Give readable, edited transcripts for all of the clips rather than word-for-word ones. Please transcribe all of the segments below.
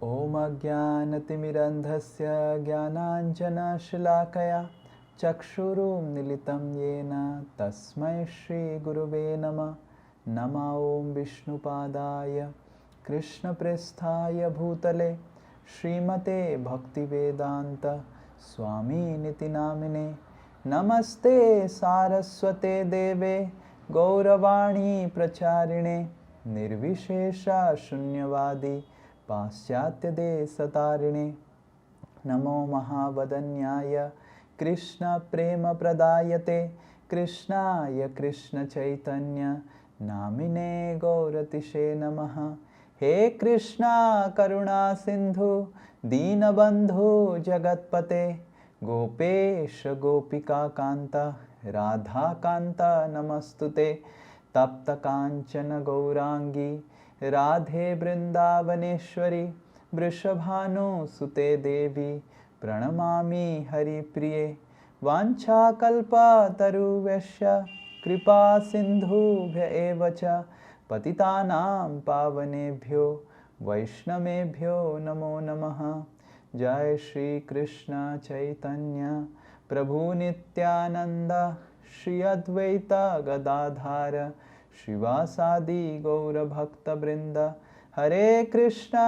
ॐ अज्ञानतिमिरन्धस्य ज्ञानाञ्जनशलाकया चक्षुरुन्मीलितं येन तस्मै श्रीगुरुवे नमः। नमो ॐ विष्णुपादाय कृष्णप्रेष्ठाय भूतले श्रीमते भक्तिवेदान्त स्वामिनिति नामिने। नमस्ते सारस्वते देवे गौरवाणी प्रचारिणे निर्विशेषा शून्यवादी पाश्चात्यदेशतारिणे। नमो महावदन्याय कृष्णप्रेमप्रदायते कृष्णाय कृष्णचैतन्य नामिने गौरतिशे नमः। हे कृष्णा करुणा सिन्धु दीनबन्धु जगत्पते गोपेश गोपिका कान्त राधाकान्त नमस्तुते। तप्त कांचन गौरांगी राधे वृंदावनेश्वरी वृषभानुसुते देवी प्रणमामि हरिप्रिये। वाञ्छाकल्पतरुभ्यश्च कृपा सिन्धुभ्य एव च पतितानां पावनेभ्यो वैष्णवेभ्यो नमो नमः। जय श्री कृष्ण चैतन्य प्रभु नित्यानंद श्री अद्वैत गदाधार श्रीवासादि गौरभक्तवृंद। हरे कृष्णा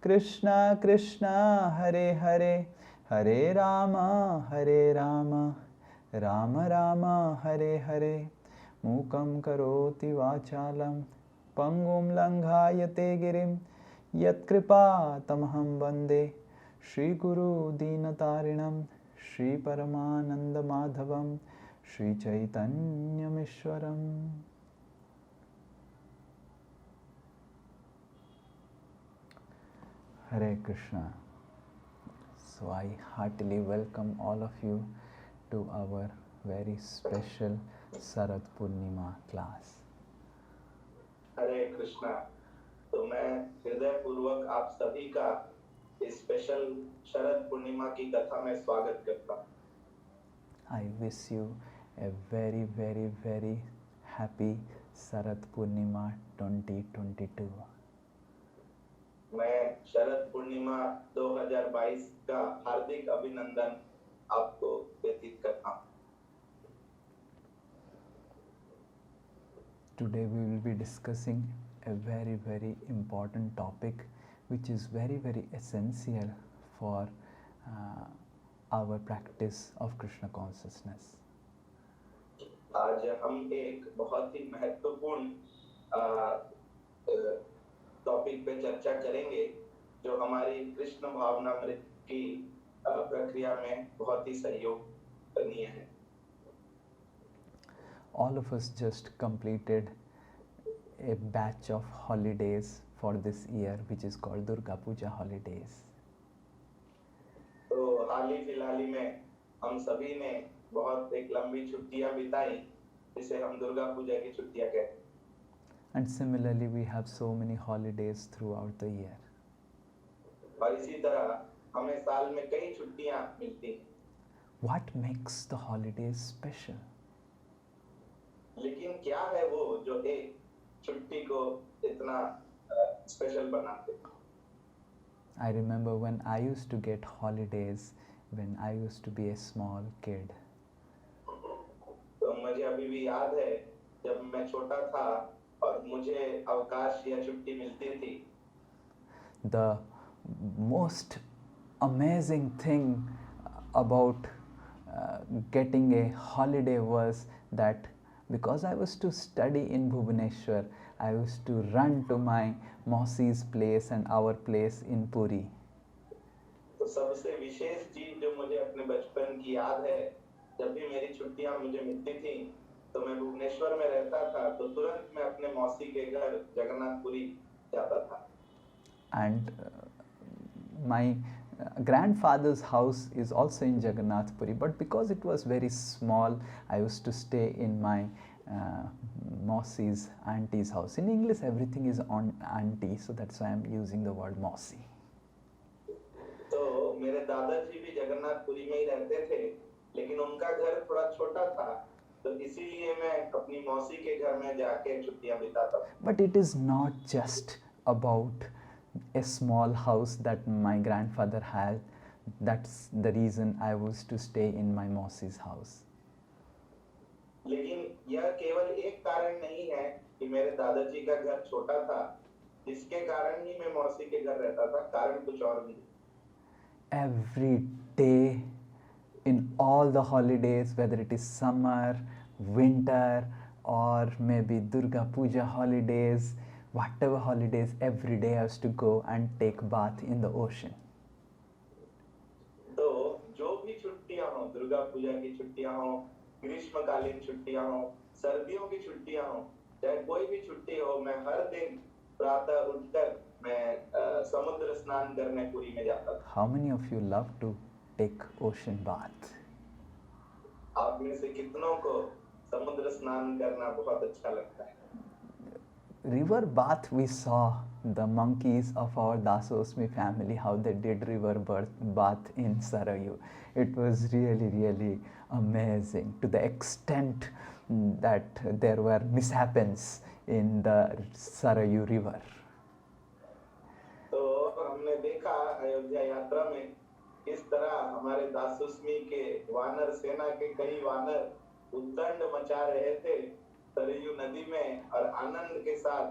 कृष्णा कृष्णा हरे हरे, हरे राम राम राम हरे हरे। मूकं करोति वाचालं पंगुं लंघायते गिरिं यत्कृपातमहं वन्दे श्रीगुरु दीनतारिणं श्रीपरमानन्दमाधवं श्रीचैतन्यमीश्वरम्। Hare Krishna. So I heartily welcome all of you to our very special Sharad Purnima class. हरे कृष्णा। तो मैं हृदय पूर्वक आप सभी का इस स्पेशल शरद पूर्णिमा की कथा में स्वागत करता हूँ। I wish you a very very very happy Sharad Purnima 2022. मैं शरद पूर्णिमा 2022 का हार्दिक अभिनंदन आपको व्यतीत करता हूँ। Today we will be discussing a very very important topic which is very very essential for our practice of Krishna consciousness. आज हम एक बहुत ही महत्वपूर्ण टॉपिक पे चर्चा करेंगे जो हमारी कृष्ण भावनामृत की प्रक्रिया में बहुत ही सहयोगनीय है। All of us just completed a batch of holidays for this year which is called Durga Puja holidays. तो हाल ही फिलहाल में हम सभी ने बहुत एक लंबी छुट्टियां बिताई जिसे हम दुर्गा पूजा की छुट्टियां कहते हैं। And similarly we have so many holidays throughout the year. और इसी तरह हमें साल में कई छुट्टियां मिलती हैं। What makes the holidays special? लेकिन क्या है वो जो एक छुट्टी को इतना स्पेशल बनाते हैं? I remember when I used to get holidays when I used to be a small kid. तो मुझे अभी भी याद है जब मैं छोटा था और मुझे अवकाश या छुट्टी मिलती थी। The most amazing thing about getting a holiday was that because I was to study in Bhubaneswar, I used to run to my Mausi's place and our place in Puri. तो सबसे विशेष चीज जो मुझे अपने बचपन की याद है, जब भी मेरी छुट्टियां मुझे मिलती थी तो मैं भुवनेश्वर में रहता था, तो तुरंत मैं अपने मौसी के घर जगन्नाथपुरी जाता था। And my grandfather's house is also in Jagannath Puri, but because it was very small, I used to stay in my Mausi's auntie's house. In English, everything is on auntie, so that's why I'm using the word Mausi. तो मेरे दादाजी भी जगन्नाथपुरी में ही रहते थे, लेकिन उनका घर थोड़ा छोटा था, तो इसीलिए मैं अपनी मौसी के घर में जाके छुट्टियां बिताता था। But it is not just about a small house that my grandfather had. That's the reason I was to stay in my Mausi's house. लेकिन यह केवल एक कारण नहीं है कि मेरे दादाजी का घर छोटा था, जिसके कारण ही मैं मौसी के घर रहता था, कारण कुछ और भी। Every day, in all the holidays, whether it is summer, winter, or maybe Durga Puja holidays, whatever holidays, every day I used to go and take bath in the ocean. तो जो भी छुट्टियां हो, दुर्गा पूजा की छुट्टियां हो, ग्रीष्मकालीन छुट्टियां हो, सर्दियों की छुट्टियां हो, चाहे कोई भी छुट्टी हो, मैं हर दिन प्रातः उठकर मैं समुद्र स्नान करने पुरी में जाता था। How many of you love to take ocean bath? आप में से कितनों को समुद्र स्नान करना बहुत अच्छा लगता है? River bath, we saw the monkeys of our Dasosmi family, how they did river bath in Sarayu. It was really, really amazing, to the extent that there were mishaps in the Sarayu river. तो हमने देखा अयोध्या यात्रा में किस तरह हमारे दासोस्मी के वानर सेना के कई वानर उद्दंड मचा रहे थे सरयू नदी में और आनंद के साथ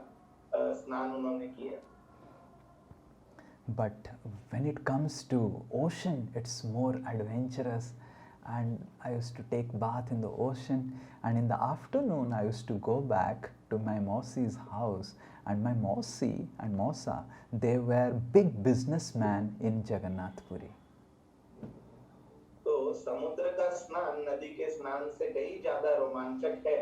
स्नान उन्होंने किया। But when it comes to ocean, it's more adventurous, and I used to take bath in the ocean, and in the afternoon I used to go back to my Mausi's house, and my Mausi and Mausa, they were big businessmen in Jagannath Puri. तो समुद्र का स्नान नदी के स्नान से कहीं ज्यादा रोमांचक है,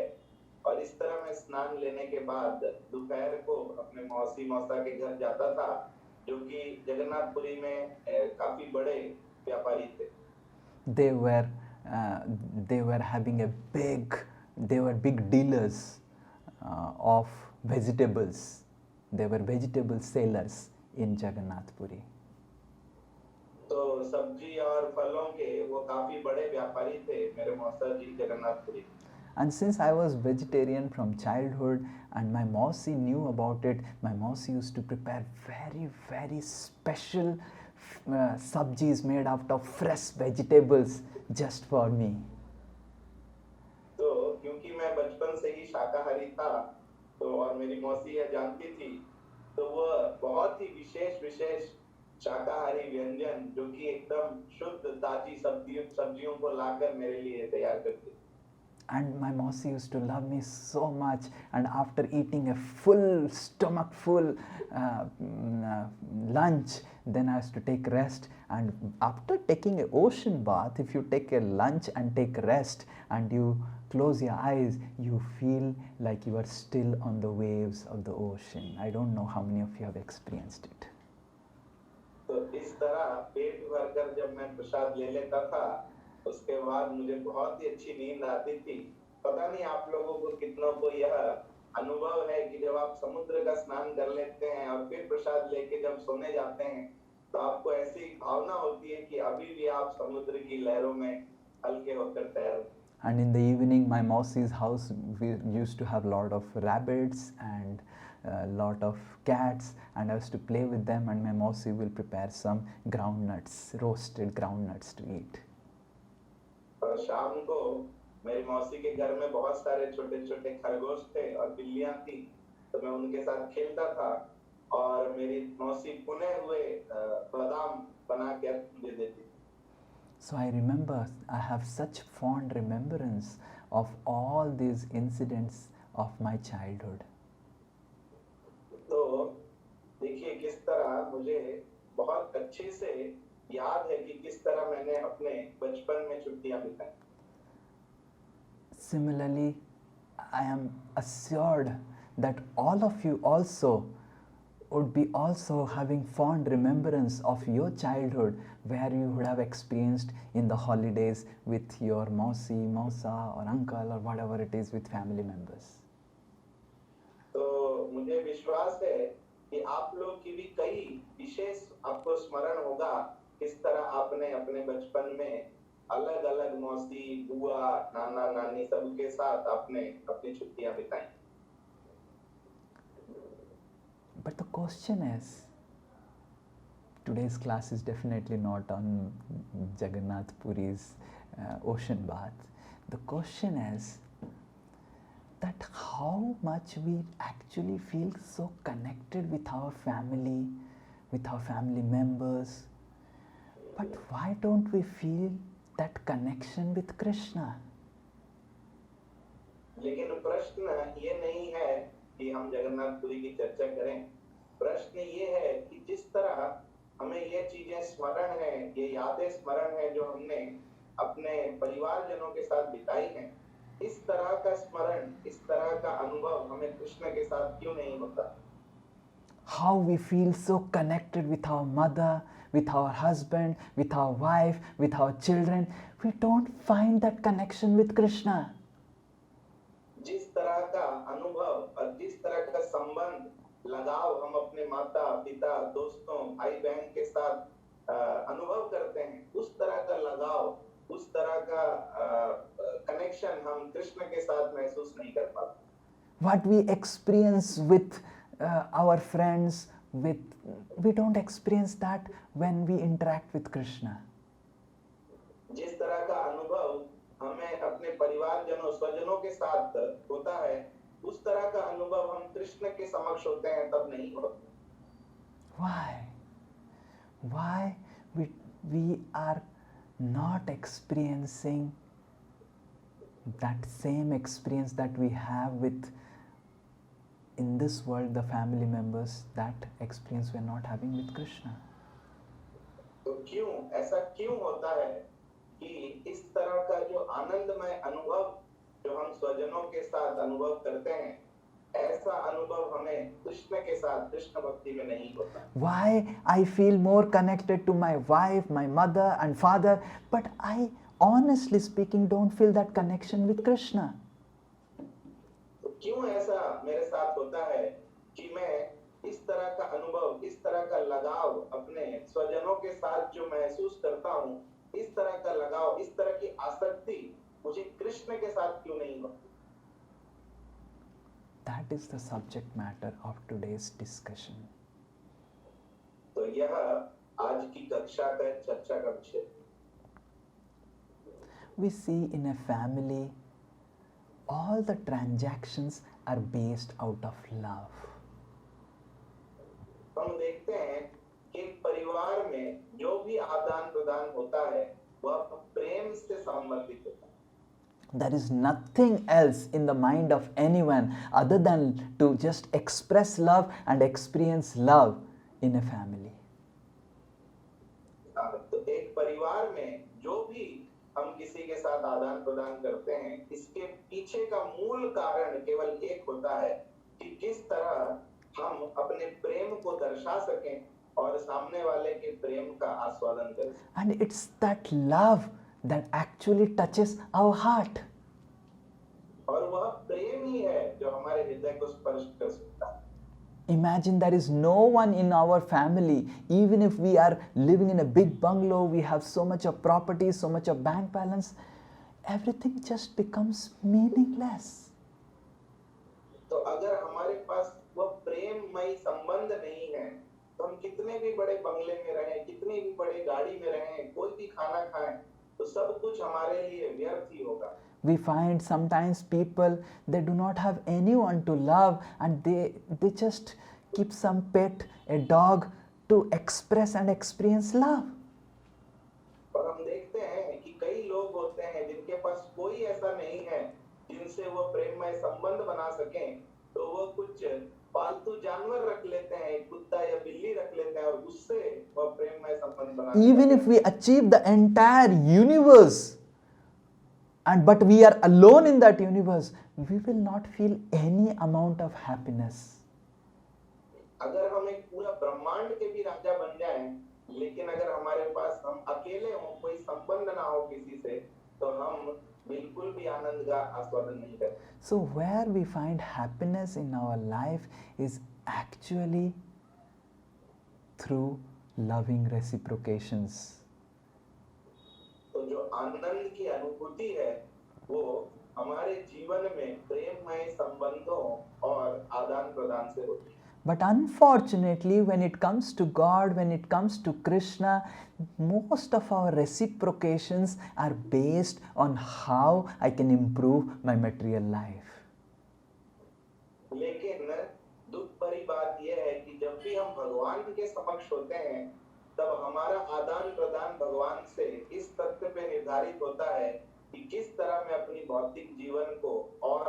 और इस तरह मैं स्नान लेने के बाद दोपहर को अपने मौसी मौसा के घर जाता था, जो कि जगन्नाथपुरी में काफी बड़े व्यापारी थे। They were having they were big dealers of vegetables. They were vegetable sellers in Jagannath Puri. तो सब्जी और फलों के वो काफी बड़े व्यापारी थे मेरे मौसा जी Jagannathpuri. And since I was vegetarian from childhood and my Mausi knew about it, my Mausi used to prepare very, very special sabjis made out of fresh vegetables just for me. तो क्योंकि मैं बचपन से ही शाकाहारी था, तो और मेरी मौसी यह जानती थी, तो वो बहुत ही विशेष विशेष शाकाहारी व्यंजन जो कि एकदम शुद्ध ताजी सब्जियों को लाकर मेरे लिए तैयार करती। And my Mausi used to love me so much, and after eating a full stomach full lunch, then I used to take rest. And after taking an ocean bath, if you take a lunch and take rest and you close your eyes, you feel like you are still on the waves of the ocean. I don't know how many of you have experienced it. तो इस तरह पेट भरकर जब मैं प्रसाद ले लेता था, उसके बाद मुझे बहुत ही अच्छी नींद आती थी। पता नहीं आप लोगों को कितनों को यह अनुभव है कि जब आप समुद्र का स्नान कर लेते हैं और फिर प्रसाद लेके जब सोने जाते हैं, तो आपको ऐसी भावना होती है कि अभी भी आप समुद्र की लहरों में हल्के होकर तैर रहे हैं। And in the evening, my Mausi's house, we used to have a lot of rabbits and a lot of cats, and I used to play with them, and my Mausi will prepare some groundnuts, roasted groundnuts to eat. और शाम को मेरी मौसी के घर में बहुत सारे छोटे छोटे खरगोश थे और बिल्लियां थी, तो मैं उनके साथ खेलता था, और मेरी मौसी भुने हुए बादाम बना के मुझे देती। So I remember, I have such fond remembrance of all these incidents of my childhood. तो देखिए किस तरह मुझे बहुत अच्छे से याद है कि किस तरह मैंने अपने बचपन में छुट्टियां बिताई। Similarly, I am assured that all of you also would be also having fond remembrance of your childhood where you would have experienced in the holidays with your Mausi, Mausa or uncle or whatever it is with family members. तो मुझे विश्वास है कि आप लोग की भी कई विशेष आपको स्मरण होगा किस तरह आपने अपने बचपन में अलग अलग मौसी, बुआ, नाना, नानी सबके साथ आपने अपनी छुट्टियां बिताई। But the question is, Today's class is definitely not on Jagannath Puri's ocean bath. The question is that how much we actually feel so connected with our family members, but why don't we feel that connection with Krishna? लेकिन प्रश्न ये नहीं है कि हम जगन्नाथपुरी की चर्चा करें। प्रश्न ये है कि जिस तरह हमें ये चीजें स्मरण है, ये यादें स्मरण है जो हमने अपने परिवारजनों के साथ बिताई हैं, इस तरह का स्मरण, इस तरह का अनुभव हमें कृष्ण के साथ क्यों नहीं होता? How we feel so connected with our mother, with our husband, with our wife, with our children, we don't find that connection with Krishna. जिस तरह का अनुभव और जिस तरह का संबंध, लगाव हम अपने माता पिता, दोस्तों, भाई बहन के साथ अनुभव करते हैं, उस तरह का लगाव, उस तरह का कनेक्शन हम कृष्ण के साथ महसूस नहीं कर पाते। What we experience with our friends, we don't experience that when we interact with Krishna. जिस तरह का अनुभव हमें अपने परिवारजनों, स्वजनों के साथ होता है, उस तरह का अनुभव हम कृष्ण के समक्ष होते हैं तब नहीं होता। Why we are not experiencing that same experience that we have with in this world the family members, that experience we are not having with Krishna? तो क्यों ऐसा क्यों होता है कि इस तरह का जो आनंदमय अनुभव जो हम स्वजनों के साथ अनुभव करते हैं, ऐसा अनुभव हमें कृष्ण के साथ कृष्ण भक्ति में नहीं होता? Why I feel more connected to my wife, my mother and father, but I honestly speaking don't feel that connection with Krishna? तो क्यों ऐसा मेरे साथ होता है कि मैं इस तरह का अनुभव, इस तरह का लगाव अपने स्वजनों के साथ जो महसूस करता हूँ, इस तरह का लगाव, इस तरह की आसक्ति मुझे कृष्ण के साथ क्यों नहीं होती? That is the subject matter of today's discussion. तो यह आज की कक्षा का चर्चा का विषय। We see in a family all the transactions are based out of love. हम देखते हैं कि परिवार में जो भी आदान प्रदान होता है वह प्रेम से संबंधित होता है। There is nothing else in the mind of anyone other than to just express love and experience love in a family. तो एक परिवार में जो भी हम किसी के साथ आदान प्रदान करते हैं, इसके पीछे का मूल कारण केवल एक होता है कि किस तरह हम अपने प्रेम को दर्शा सकें और सामने वाले के प्रेम का आस्वादन करें। And it's that love that actually touches our heart. और वह प्रेम ही है जो हमारे हृदय को स्पर्श कर सकता है। Imagine there is no one in our family, even if we are living in a big bungalow, we have so much of property, so much of bank balance, everything just becomes meaningless. तो अगर हमारे पास वह प्रेममय संबंध नहीं है, तो हम कितने भी बड़े बंगले में रहें, कितनी भी बड़ी गाड़ी में रहें, कोई भी खाना खाएं, तो सब कुछ हमारे लिए व्यर्थ ही होगा। We find sometimes people, they do not have anyone to love and they just keep some pet, a dog, to express and experience love. और हम देखते हैं कि कई लोग होते हैं जिनके पास कोई ऐसा नहीं है जिनसे वो प्रेममय संबंध बना सकें, तो वो कुछ पालतू जानवर रख लेते हैं, कुत्ता या बिल्ली रख लेते हैं और उससे वो प्रेममय संबंध बना। Even if we achieve the entire universe, but we are alone in that universe, we will not feel any amount of happiness. अगर हम एक पूरा ब्रह्मांड के भी राजा बन जाएं, लेकिन अगर हमारे पास हम अकेले हों, कोई संबंध ना हो किसी से, तो हम बिल्कुल भी आनंद का आस्वादन नहीं करते। So where we find happiness in our life is actually through loving reciprocations. तो जो आनंद की अनुभूति है वो हमारे जीवन में प्रेममय संबंधों और आदान प्रदान से होती है। But unfortunately, when it comes to God, when it comes to Krishna, most of our reciprocations are based on how I can improve my material life. लेकिन दुख भरी बात यह है कि जब भी हम भगवान के समक्ष होते हैं, तब हमारा आदान प्रदान भगवान से इस तथ्य पे निर्धारित होता है कि किस तरह मैं अपनी भौतिक जीवन को और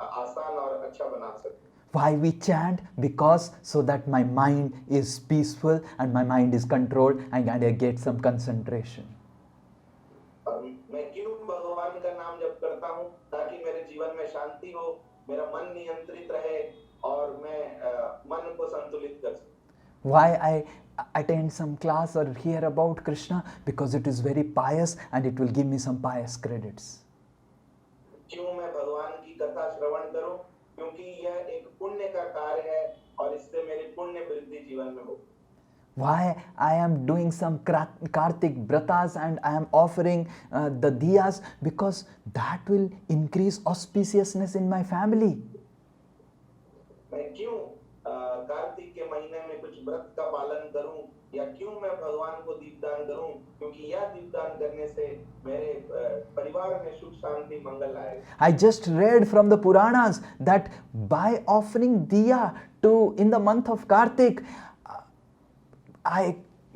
आसान और अच्छा बना सकूं। Why we chant? Because so that my mind is peaceful and my mind is controlled and I get some concentration. और मैं क्यों भगवान का नाम जप करता हूँ? ताकि मेरे जीवन में शांति हो, मेरा मन नियंत्रित रहे और मैं मन को संतुलित कर सकूं। Why I attend some class or hear about Krishna? Because it is very pious and it will give me some pious credits. क्यों मैं भगवान की कथा श्रवण करूं? क्योंकि यह एक पुण्य का कार्य है और इससे मेरी पुण्य वृद्धि जीवन में हो। Why I am doing some Kartik Vratas and I am offering the diyas? Because that will increase auspiciousness in my family. मैं क्यों कार्तिक के महीने में कुछ व्रत का पालन करूं या क्यों मैं भगवान को दीपदान करूं? क्योंकि यह दीपदान करने से मेरे परिवार में सुख शांति मंगल आएगा। I just read from the Puranas that by offering diya in the month of Kartik,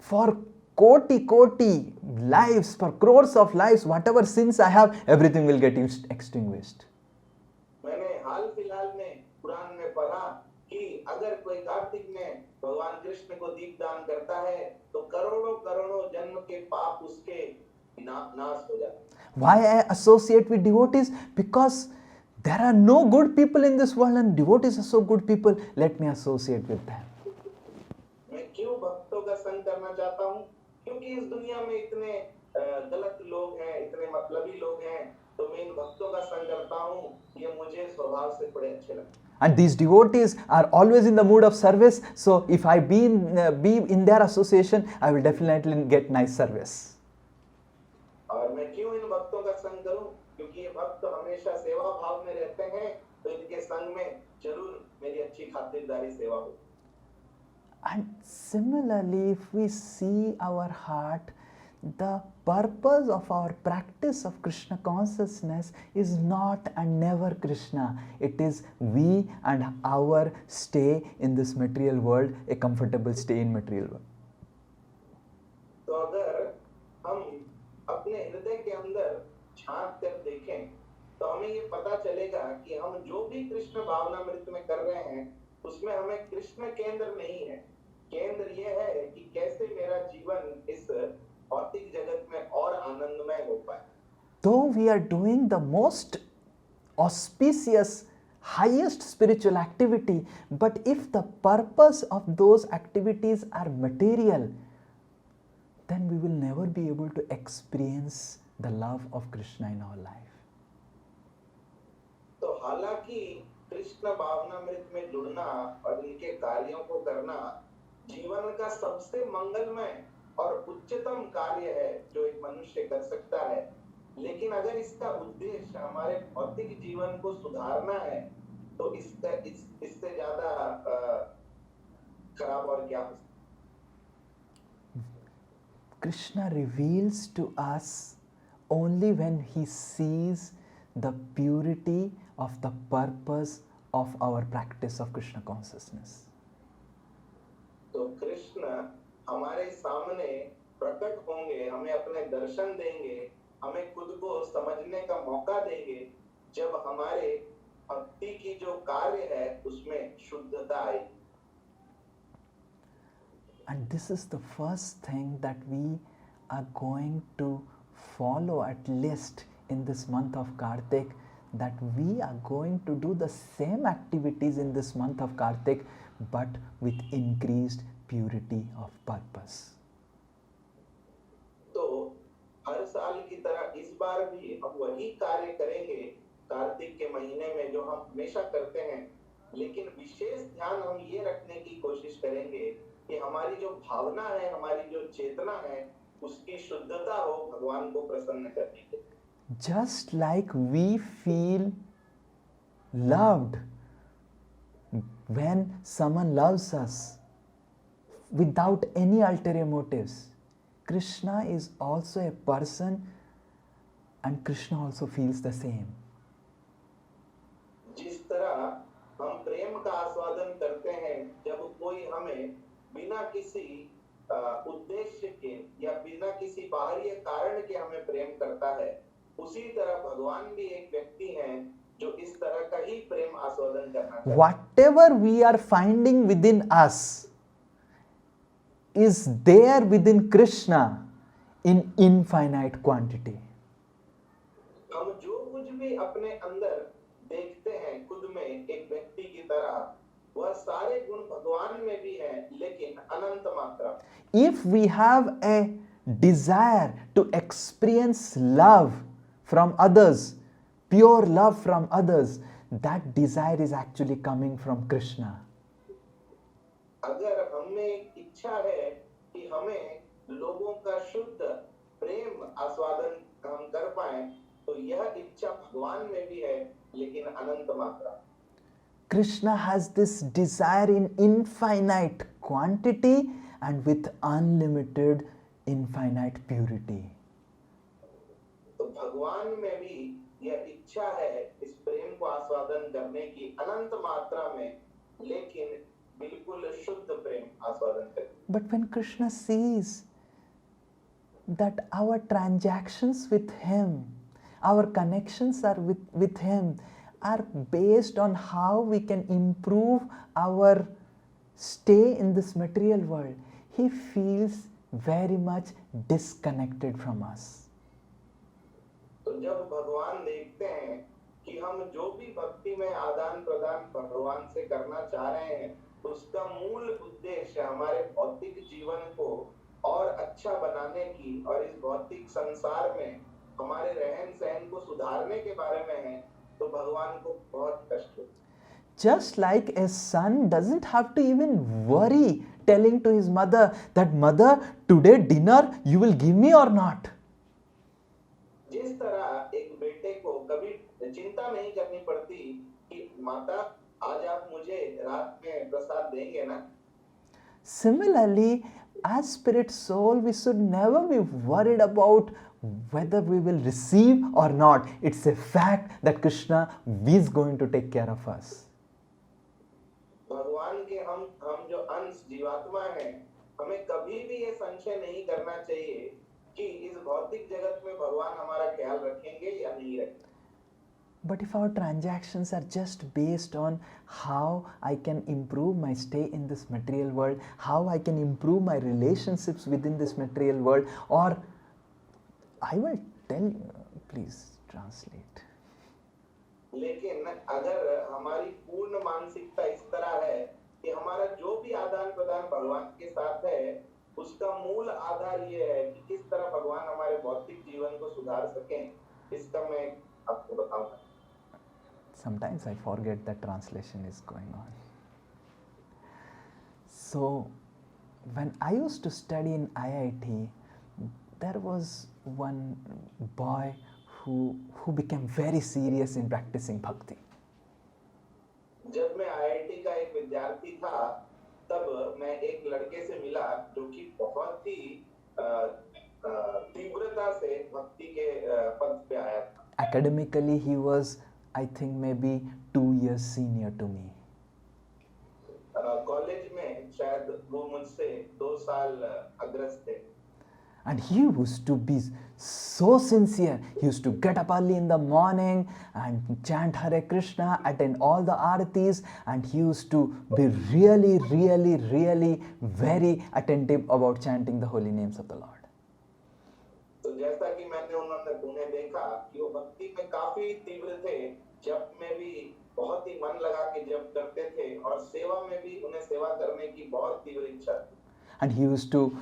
for koti lives, for crores of lives, whatever sins I have, everything will get extinguished. मैंने हाल फिलहाल में पुराण में पढ़ा कि अगर कोई कार्तिक में भगवान कृष्ण को दीपदान करता है तो करोड़ों जन्म के पाप उसके नाश हो जाते हैं। Why I associate with devotees? Because there are no good people in this world and devotees are so good people. Let me associate with them. मैं क्यों भक्तों का संग करना चाहता हूँ? क्योंकि इस दुनिया में इतने गलत लोग हैं, इतने मतलबी लोग हैं, तो मैं इन भक्तों का संग करता हूँ। ये मुझे स्वभाव से बड़े अच्छे लगते हैं। And these devotees are always in the mood of service. So if I be in their association, I will definitely get nice service. और मैं क्यों इन भक्तों का संग करूं? क्योंकि ये भक्त हमेशा सेवा भाव में रहते हैं, तो इनके संग में जरूर मेरी अच्छी खातिरदारी सेवा हो। And similarly, if we see our heart, the purpose of our practice of Krishna consciousness is not and never Krishna. It is we and our stay in this material world, a comfortable stay in material world. तो अगर हम अपने हृदय के अंदर झांक कर देखें, तो हमें ये पता चलेगा कि हम जो भी कृष्ण भावनामृत में कर रहे हैं, उसमें हमें कृष्ण केंद्र नहीं है। केंद्र ये है कि कैसे मेरा जीवन इस भौतिक जगत में और आनंदमय हो पाए। Though we are doing the most auspicious, highest spiritual activity, but if the purpose of those activities are material, then we will never be able to experience the love of Krishna in our life. तो हालांकि कृष्ण भावनामृत में जुड़ना और इनके कार्यों को करना जीवन का सबसे मंगलमय और उच्चतम कार्य है जो एक मनुष्य कर सकता है, लेकिन अगर इसका उद्देश्य हमारे भौतिक जीवन को सुधारना है, तो इससे ज्यादा खराब और क्या हो सकता है। Krishna reveals to us only when he sees the purity of the purpose of our practice of Krishna consciousness. तो कृष्ण हमारे सामने प्रकट होंगे, हमें अपने दर्शन देंगे, हमें खुद को समझने का मौका देंगे, जब हमारे भक्ति की जो कार्य है उसमें शुद्धता आएगी। And this is the first thing that we are going to follow at least in this month of Kartik, that we are going to do the same activities in this month of Kartik but with increased purity of purpose. तो हर साल की तरह इस बार भी हम वही कार्य करेंगे कार्तिक के महीने में जो हम हमेशा करते हैं, लेकिन विशेष ध्यान हम ये रखने की कोशिश करेंगे कि हमारी जो भावना है, हमारी जो चेतना है, उसकी शुद्धता हो भगवान को प्रसन्न करने के लिए। Just like we feel loved when someone loves us without any ulterior motives, Krishna is also a person and Krishna also feels the same. जिस तरह हम प्रेम का आस्वादन करते हैं जब कोई हमें बिना किसी उद्देश्य के या बिना किसी बाहरी कारण के हमें प्रेम करता है, उसी तरह भगवान भी एक व्यक्ति हैं जो इस तरह का ही प्रेम आस्वादन करना चाहते हैं. Whatever we are finding within us is there within Krishna in infinite quantity. हम जो कुछ भी अपने अंदर देखते हैं खुद में एक व्यक्ति की तरह, वह सारे गुण भगवान में भी हैं, लेकिन अनंत मात्रा. If we have a desire to experience love from others, pure love from others, that desire is actually coming from Krishna. अगर हमें इच्छा है कि हमें लोगों का शुद्ध प्रेम आस्वादन हम कर पाए, तो यह इच्छा भगवान में भी है, लेकिन अनंत मात्रा. Krishna has this desire in infinite quantity and with unlimited infinite purity. तो भगवान में भी यह इच्छा है इस प्रेम को आस्वादन करने की अनंत मात्रा में, लेकिन बिल्कुल शुद्ध प्रेम आस्वादन करने. But when Krishna sees that our transactions with Him, our connections are with Him, are based on how we can improve our stay in this material world, He feels very much disconnected from us. तो जब भगवान देखते हैं कि हम जो भी भक्ति में आदान प्रदान भगवान से करना चाह रहे हैं, उसका मूल उद्देश्य हमारे भौतिक जीवन को और अच्छा बनाने की और इस भौतिक संसार में हमारे रहन सहन को सुधारने के बारे में है, तो भगवान को बहुत कष्ट होता है. Just like a son doesn't have to even worry telling to his mother that, "Mother, today dinner you will give me or not?" जिस तरह एक बेटे को कभी चिंता नहीं करनी पड़ती कि माता आज आप मुझे रात में प्रसाद देंगे ना. Similarly, as spirit soul, we should never be worried about whether we will receive or not. It's a fact that Krishna is going to take care of us. भगवान के हम जो अंश जीवात्मा हैं, हमें कभी भी ये संशय नहीं करना चाहिए कि इस भौतिक जगत में भगवान हमारा ख्याल रखेंगे या नहीं रखेंगे. But if our transactions are just based on how I can improve my stay in this material world, how I can improve my relationships within this material world, or I will tell you, please translate. लेकिन अगर हमारी पूर्ण मानसिकता इस तरह है कि हमारा जो भी आदान प्रदान भगवान के साथ है, उसका मूल आधार ये है कि किस तरह भगवान हमारे भौतिक जीवन को सुधार सकें, इसका मैं आपको बताऊंगा. Sometimes I forget that translation is going on. So, when I used to study in IIT, there was one boy who became very serious in practicing bhakti. जब मैं आईआईटी का एक विद्यार्थी था, तब मैं एक लड़के से मिला जो कि बहुत ही तीव्रता से भक्ति के पद पे आया था. Academically, he was, I think, maybe 2 years senior to me. College में शायद वो मुझसे 2 साल अग्रस्त थे. And he used to be so sincere. He used to get up early in the morning and chant Hare Krishna, attend all the aartis, and he used to be really, really, really very attentive about chanting the holy names of the Lord. तो जैसा कि उन्हें देखा कि वो भक्ति में काफी तीव्र थे, जप में भी बहुत ही मन लगा के जप करते थे और सेवा में भी उन्हें सेवा करने की बहुत तीव्र इच्छा थी. And he used to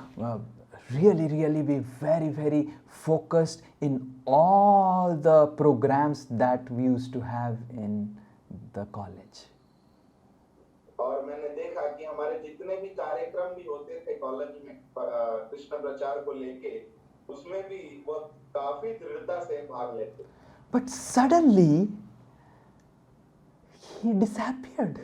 really, really be very, very focused in all the programs that we used to have in the college. और मैंने देखा कि हमारे जितने भी कार्यक्रम भी होते थे कॉलेज में कृष्ण प्रचार को लेके, उसमें भी वो काफी दृढ़ता से भाग लेते. But suddenly he disappeared.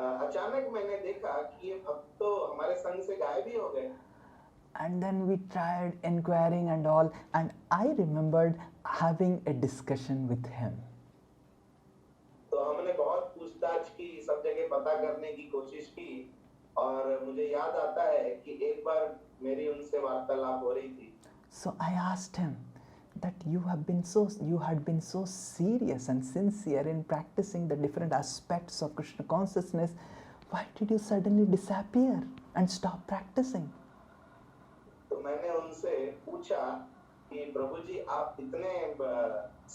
अचानक मैंने देखा कि ये भक्त तो हमारे संग से गायब ही हो गए। And then we tried inquiring and all, and I remembered having a discussion with him. तो हमने बहुत पूछताछ की, सब जगह पता करने की कोशिश की, और मुझे याद आता है कि एक बार मेरी उनसे वार्तालाप हो रही थी। So I asked him that you had been so serious and sincere in practicing the different aspects of Krishna consciousness. Why did you suddenly disappear and stop practicing? तो मैंने उनसे पूछा कि प्रभु जी, आप इतने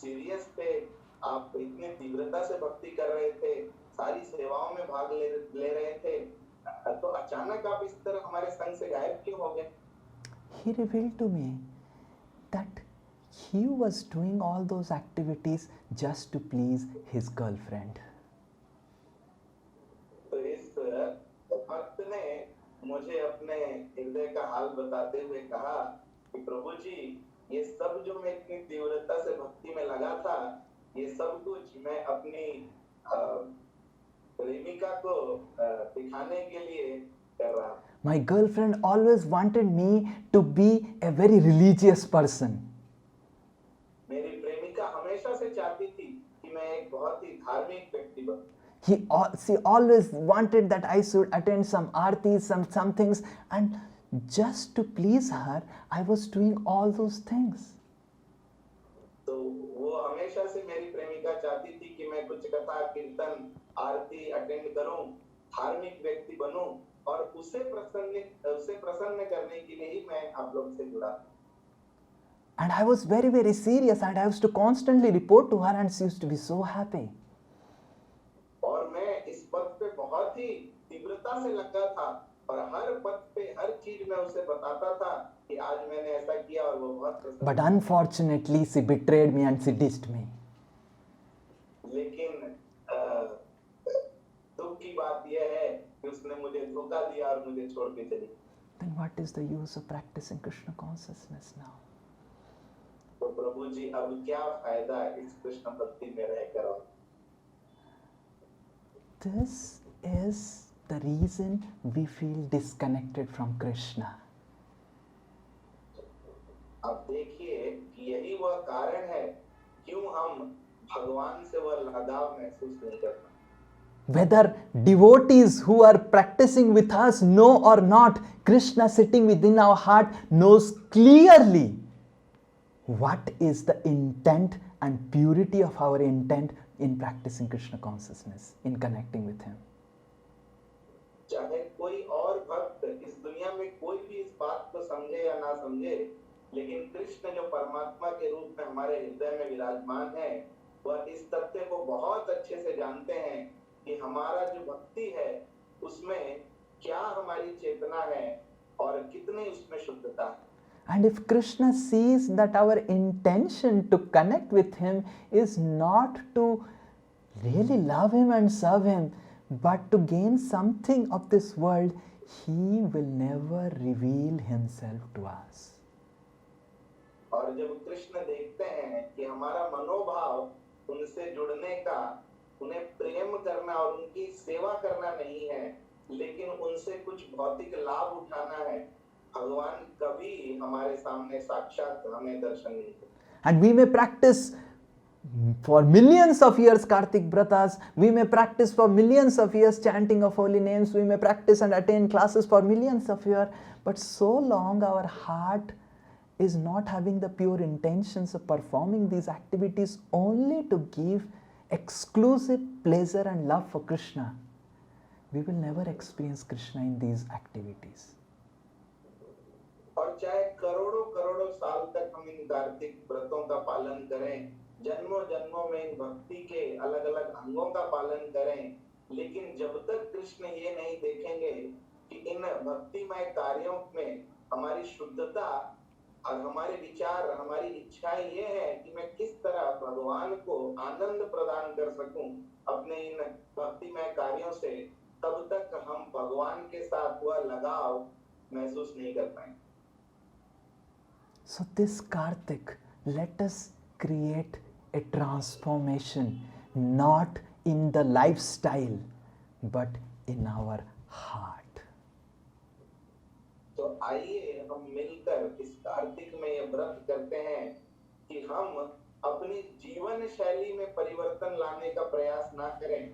सीरियस थे, आप इतनी तीव्रता से भक्ति कर रहे थे, सारी सेवाओं में भाग ले रहे थे, तो अचानक आप इस तरह हमारे संग से गायब क्यों हो गए? He revealed to me that he was doing all those activities just to please his girlfriend. तो इस भक्त ने मुझे अपने हृदय का हाल बताते हुए कहा कि प्रभु जी, ये सब जो मैं इतनी तीव्रता से भक्ति में लगा था, ये सब कुछ मैं अपनी प्रेमिका को दिखाने के लिए कर रहा। My girlfriend always wanted me to be a very religious person. मेरी प्रेमिका हमेशा से चाहती थी कि मैं एक बहुत ही धार्मिक व्यक्ति बनूं। She always wanted that I should attend some aartis, some things, and just to please her, I was doing all those things. तो वो हमेशा से मेरी प्रेमिका चाहती थी कि मैं कुछ कथा, कीर्तन, आरती अटेंड करूं, धार्मिक व्यक्ति बनूं, और उसे प्रसन्न करने के लिए ही मैं आप लोग से जुड़ा। And I was very, very serious, and I used to constantly report to her, and she used to be so happy. और मैं इस पद पे बहुत ही तीव्रता से लगा था, और हर पद पे हर चीज मैं उसे बताता था कि आज मैंने ऐसा किया, और वो बहुत प्रसन्न। But unfortunately, she betrayed me and she dissed me. लेकिन दुख की बात यह है कि उसने मुझे धोखा दिया और मुझे छोड़ के चली। Then what is the use of practicing Krishna consciousness now? तो प्रभु जी, अब क्या फायदा इस कृष्ण भक्ति में रहकर? This is the reason we feel disconnected from Krishna. अब देखिए कि यही वह कारण है क्यों हम भगवान से वह लगाव महसूस नहीं करते। Whether devotees who are practicing with us know or not, Krishna sitting within our heart knows clearly what is the intent and purity of our intent in practicing Krishna consciousness, in connecting with Him. चाहे कोई और भक्त इस दुनिया में कोई भी इस बात को समझे या ना समझे, लेकिन कृष्ण जो परमात्मा के रूप में हमारे हृदय में विराजमान है, वह इस तथ्य को बहुत अच्छे से जानते हैं कि हमारा जो भक्ति है उसमें क्या हमारी चेतना है और कितनी उसमें शुद्धता है। And if Krishna sees that our intention to connect with Him is not to really love Him and serve Him, but to gain something of this world, He will never reveal Himself to us. और जब कृष्ण देखते हैं कि हमारा मनोभाव उनसे जुड़ने का, उन्हें प्रेम करना और उनकी सेवा करना नहीं है, लेकिन उनसे कुछ भौतिक लाभ उठाना है, भगवान कभी हमारे सामने साक्षात हमें दर्शन नहीं देते। And we may practice for millions of years Kartik Vratas, we may practice for millions of years chanting of holy names, we may practice and attend classes for millions of years, but so long our heart is not having the pure intentions of performing these activities only to give exclusive pleasure and love for Krishna, we will never experience Krishna in these activities. और चाहे करोड़ों करोड़ों साल तक हम इन कार्तिक व्रतों का पालन करें, जन्मों जन्मों में इन भक्ति के अलग अलग अंगों का पालन करें, लेकिन जब तक कृष्ण ये नहीं देखेंगे कि इन भक्तिमय कार्यों में हमारी शुद्धता और हमारे विचार, हमारी इच्छाएं ये है कि मैं किस तरह भगवान को आनंद प्रदान कर सकूं अपने इन भक्तिमय कार्यों से, तब तक हम भगवान के साथ वह लगाव महसूस नहीं कर पाएंगे। So this Kartik, let us create a transformation, not in the lifestyle, but in our heart. तो आइए हम मिलकर इस कार्तिक में ये व्रत करते हैं कि हम अपनी जीवन शैली में परिवर्तन लाने का प्रयास ना करें,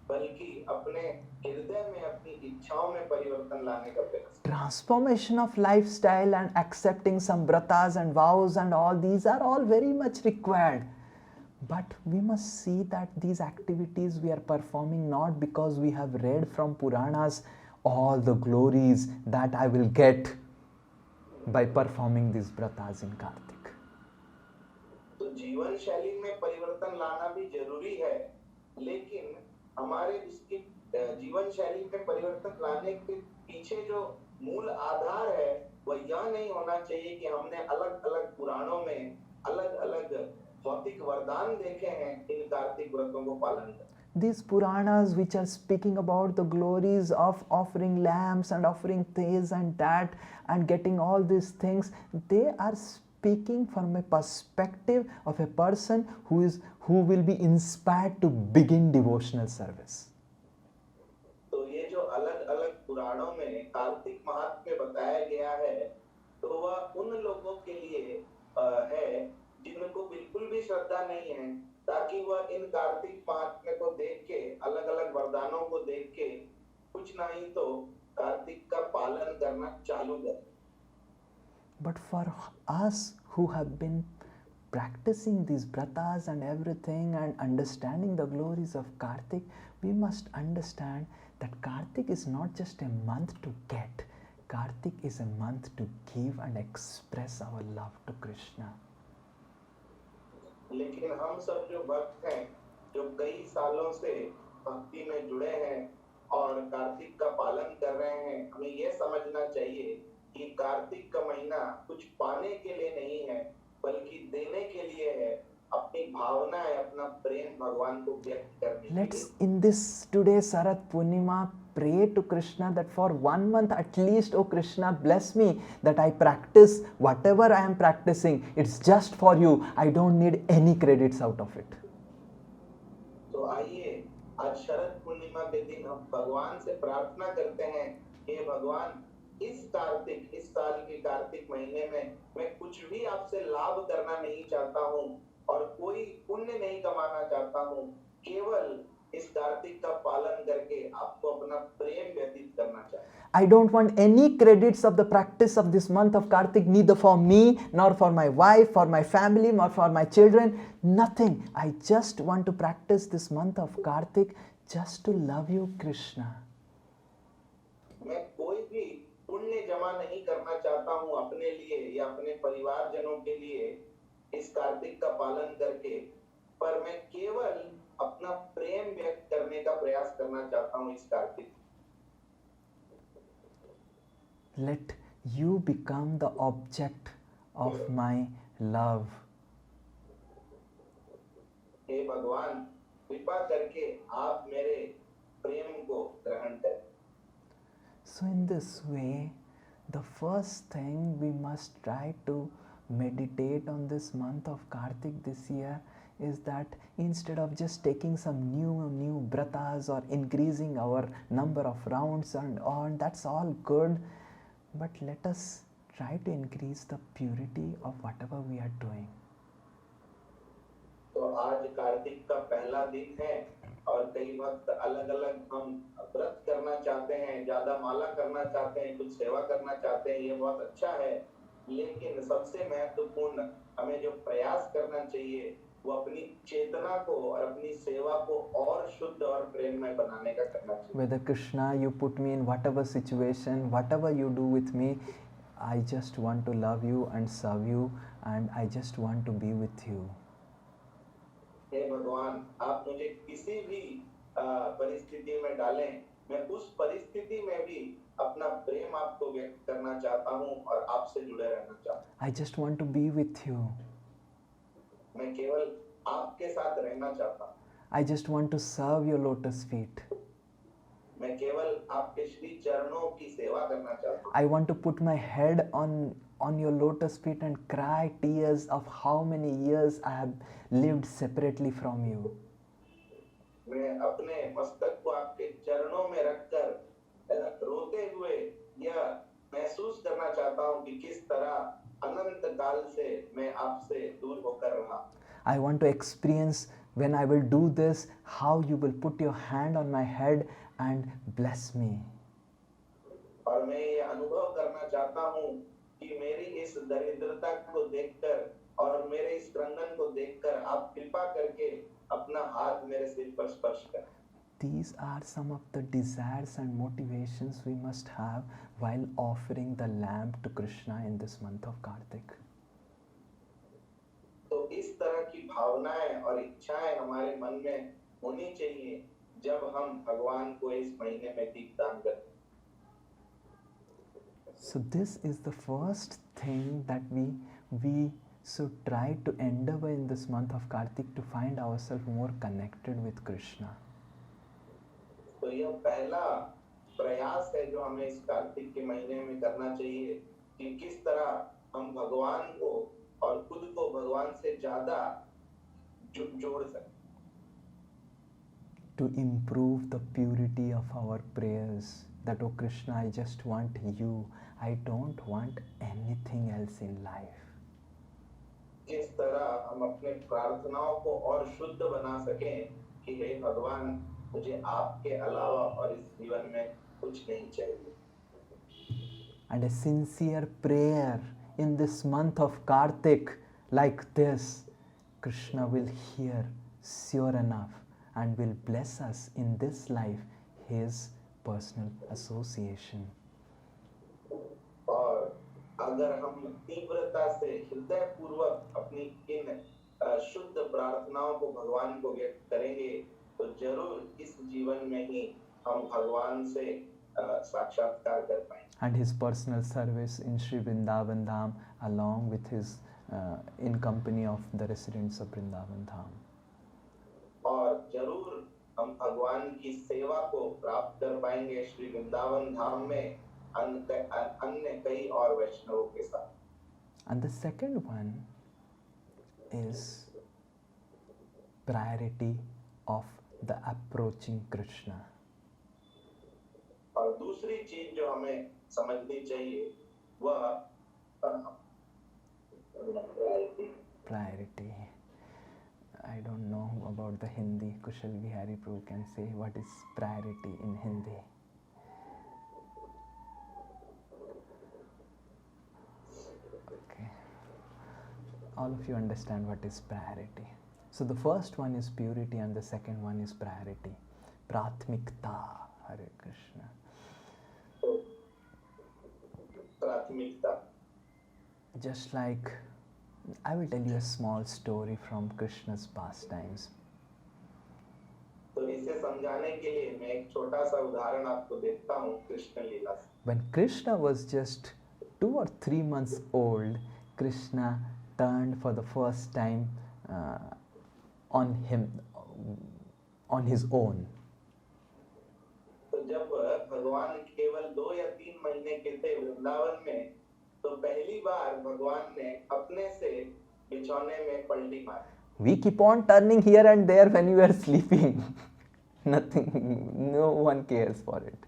बल्कि अपने हृदय में अपनी इच्छाओं में परिवर्तन लाने का प्रयास करें। Transformation of lifestyle and accepting some vratas and vows and all these are all very much required. But we must see that these activities we are performing not because we have read from Puranas all the glories that I will get by performing these vratas in Kartik. तो जीवन शैली में परिवर्तन लाना भी जरूरी है, लेकिन हमारे इसकी जीवन शैली में परिवर्तन लाने के पीछे जो मूल आधार है वह यह नहीं होना चाहिए कि हमने अलग अलग पुराणों में अलग अलग भौतिक वरदान देखे हैं इन कार्तिक व्रतों को पालन कर। These Puranas which are speaking about the glories of offering lambs and offering this and that and getting all these things, they are speaking from a perspective of a person who will be inspired to begin devotional service. तो ये जो अलग अलग पुराणों में कार्तिक महात्म्य बताया गया है, तो वह उन लोगों के लिए है जिनको बिल्कुल भी श्रद्धा नहीं है, ताकि वह इन कार्तिक महात्म्य को देख के, अलग अलग वरदानों को देख के कुछ नहीं तो कार्तिक का पालन करना चालू करें। But for us who have been practicing these vratas and everything and understanding the glories of Kartik, we must understand that Kartik is not just a month to get, Kartik is a month to give and express our love to Krishna. लेकिन हम सब जो भक्त हैं, जो कई सालों से भक्ति में जुड़े हैं और कार्तिक का पालन कर रहे हैं, हमें यह समझना चाहिए कि कार्तिक का महीना कुछ पाने के लिए नहीं है, बल्कि देने के लिए है, अपनी भावनाएं, अपना प्रेम भगवान को व्यक्त करने के लिए। Let's in this today Sharad Purnima pray to Krishna that for 1 month at least, oh Krishna, bless me that I practice whatever I am practicing. It's just for you. I don't need any credits out of it. तो आइए आज शरद पूर्णिमा के दिन हम भगवान से प्रार्थना करते हैं, हे भगवान, इस कार्तिक, इस साल के कार्तिक महीने में मैं कुछ भी आपसे लाभ करना नहीं चाहता हूँ और कोई पुण्य नहीं कमाना चाहता हूँ, केवल इस कार्तिक का पालन करके आपको अपना प्रेम व्यतीत करना चाहता हूँ। I don't want any credits of the practice of this month of Kartik, neither for me, nor for my wife, for my family, nor for my children, nothing. I just want to practice this month of Kartik just to love you, Krishna. मैं कोई भी पुण्य जमा नहीं करना चाहता हूँ अपने लिए या अपने परिवारजनों के लिए इस कार्तिक का पालन करके, पर मैं केवल अपना प्रेम व्यक्त करने का प्रयास करना चाहता हूँ इस Kartik. Let you become the object of my love. हे भगवान, कृपा करके आप मेरे प्रेम को ग्रहण करें। So in this way, the first thing we must try to meditate on this month of Kartik this year is that instead of just taking some new vratas or increasing our number of rounds and on, that's all good, but let us try to increase the purity of whatever we are doing. तो आज कार्तिक का पहला दिन है और कई वक्त अलग अलग हम व्रत करना चाहते हैं, ज्यादा माला करना चाहते हैं, कुछ सेवा करना चाहते हैं, ये बहुत अच्छा है, लेकिन सबसे महत्वपूर्ण हमें जो प्रयास करना चाहिए वो अपनी चेतना को और अपनी सेवा को और शुद्ध और प्रेममय बनाने का करना चाहिए। Whether Krishna, you put me in whatever situation, whatever you do with me, I just want to love you and serve you and I just want to be with you. हे भगवान, आप मुझे किसी भी परिस्थिति में डालें, मैं उस परिस्थिति में भी अपना प्रेम आपको व्यक्त करना चाहता हूँ और आपसे जुड़े रहना चाहता हूँ। I just want to be with you. मैं केवल आपके साथ रहना चाहता हूँ। I just want to serve your lotus feet. मैं केवल आपके श्री चरणों की सेवा करना चाहता हूँ। I want to put my head on your lotus feet and cry tears of how many years I have lived separately from you. मैं अपने मस्तक को आपके चरणों में रखकर कि किस तरह अनंत काल से मैं आपसे दूर होकर रहा. I want to experience when I will do this, how you will put your hand on my head and bless me. और मैं ये अनुभव करना चाहता हूँ कि मेरी इस दरिद्रता को देखकर और मेरे इस क्रंदन को देखकर आप कृपा करके अपना हाथ मेरे सिर पर स्पर्श करें. These are some of the desires and motivations we must have while offering the lamb to Krishna in this month of Kartik. तो इस तरह की भावनाएं और इच्छाएं हमारे मन में होनी चाहिए जब हम भगवान को इस महीने में दीपदान करते हैं. So this is the first thing that we should try to endeavor in this month of Kartik, to find ourselves more connected with Krishna. तो यह पहला प्रयास है जो हमें इस कार्तिक के महीने में करना चाहिए कि किस तरह हम भगवान को और खुद को भगवान से ज्यादा जोड़ सकें. To improve the purity of our prayers, that oh Krishna, I just want you, I don't want anything else in life. किस तरह हम अपने प्रार्थनाओं को और शुद्ध बना सकें कि हे भगवान, मुझे आपके अलावा और इस जीवन में कुछ नहीं चाहिए. And a sincere prayer in this month of Kartik like this, Krishna will hear sure enough and will bless us in this life, his personal association. और अगर हम तीव्रता से हृदय पूर्वक अपनी इन शुद्ध प्रार्थनाओं को भगवान को व्यक्त करेंगे तो जरूर इस जीवन में ही हम भगवान से साक्षात्कार कर पाएंगे. And his personal service in Sri Vrindavan Dham, along with his in company of the residents of Vrindavan Dham. और जरूर हम भगवान की सेवा को प्राप्त कर पाएंगे श्री वृंदावन धाम में अन्य कई और वैष्णवों के साथ. And the second one is priority of the approaching Krishna. और दूसरी चीज जो हमें समझनी चाहिए वह priority. I don't know about the Hindi. Kushal Bihari Prabhu can say what is priority in Hindi. Okay. All of you understand what is priority. So the first one is purity and the second one is priority. Pratmikta. Hare Krishna. प्राथमिकता. Just like, I will tell you a small story from Krishna's pastimes. तो इसे समझाने के लिए मैं एक छोटा सा उदाहरण आपको देता हूँ कृष्ण लीला से. When Krishna was just 2 or 3 months old, Krishna turned for the first time on his own. तो जब भगवान केवल 2 या 3 महीने के थे वृंदावन में, तो पहली बार भगवान ने अपने से बिछौने में पलटी मारी. We keep on turning here and there when you are sleeping. Nothing, no one cares for it.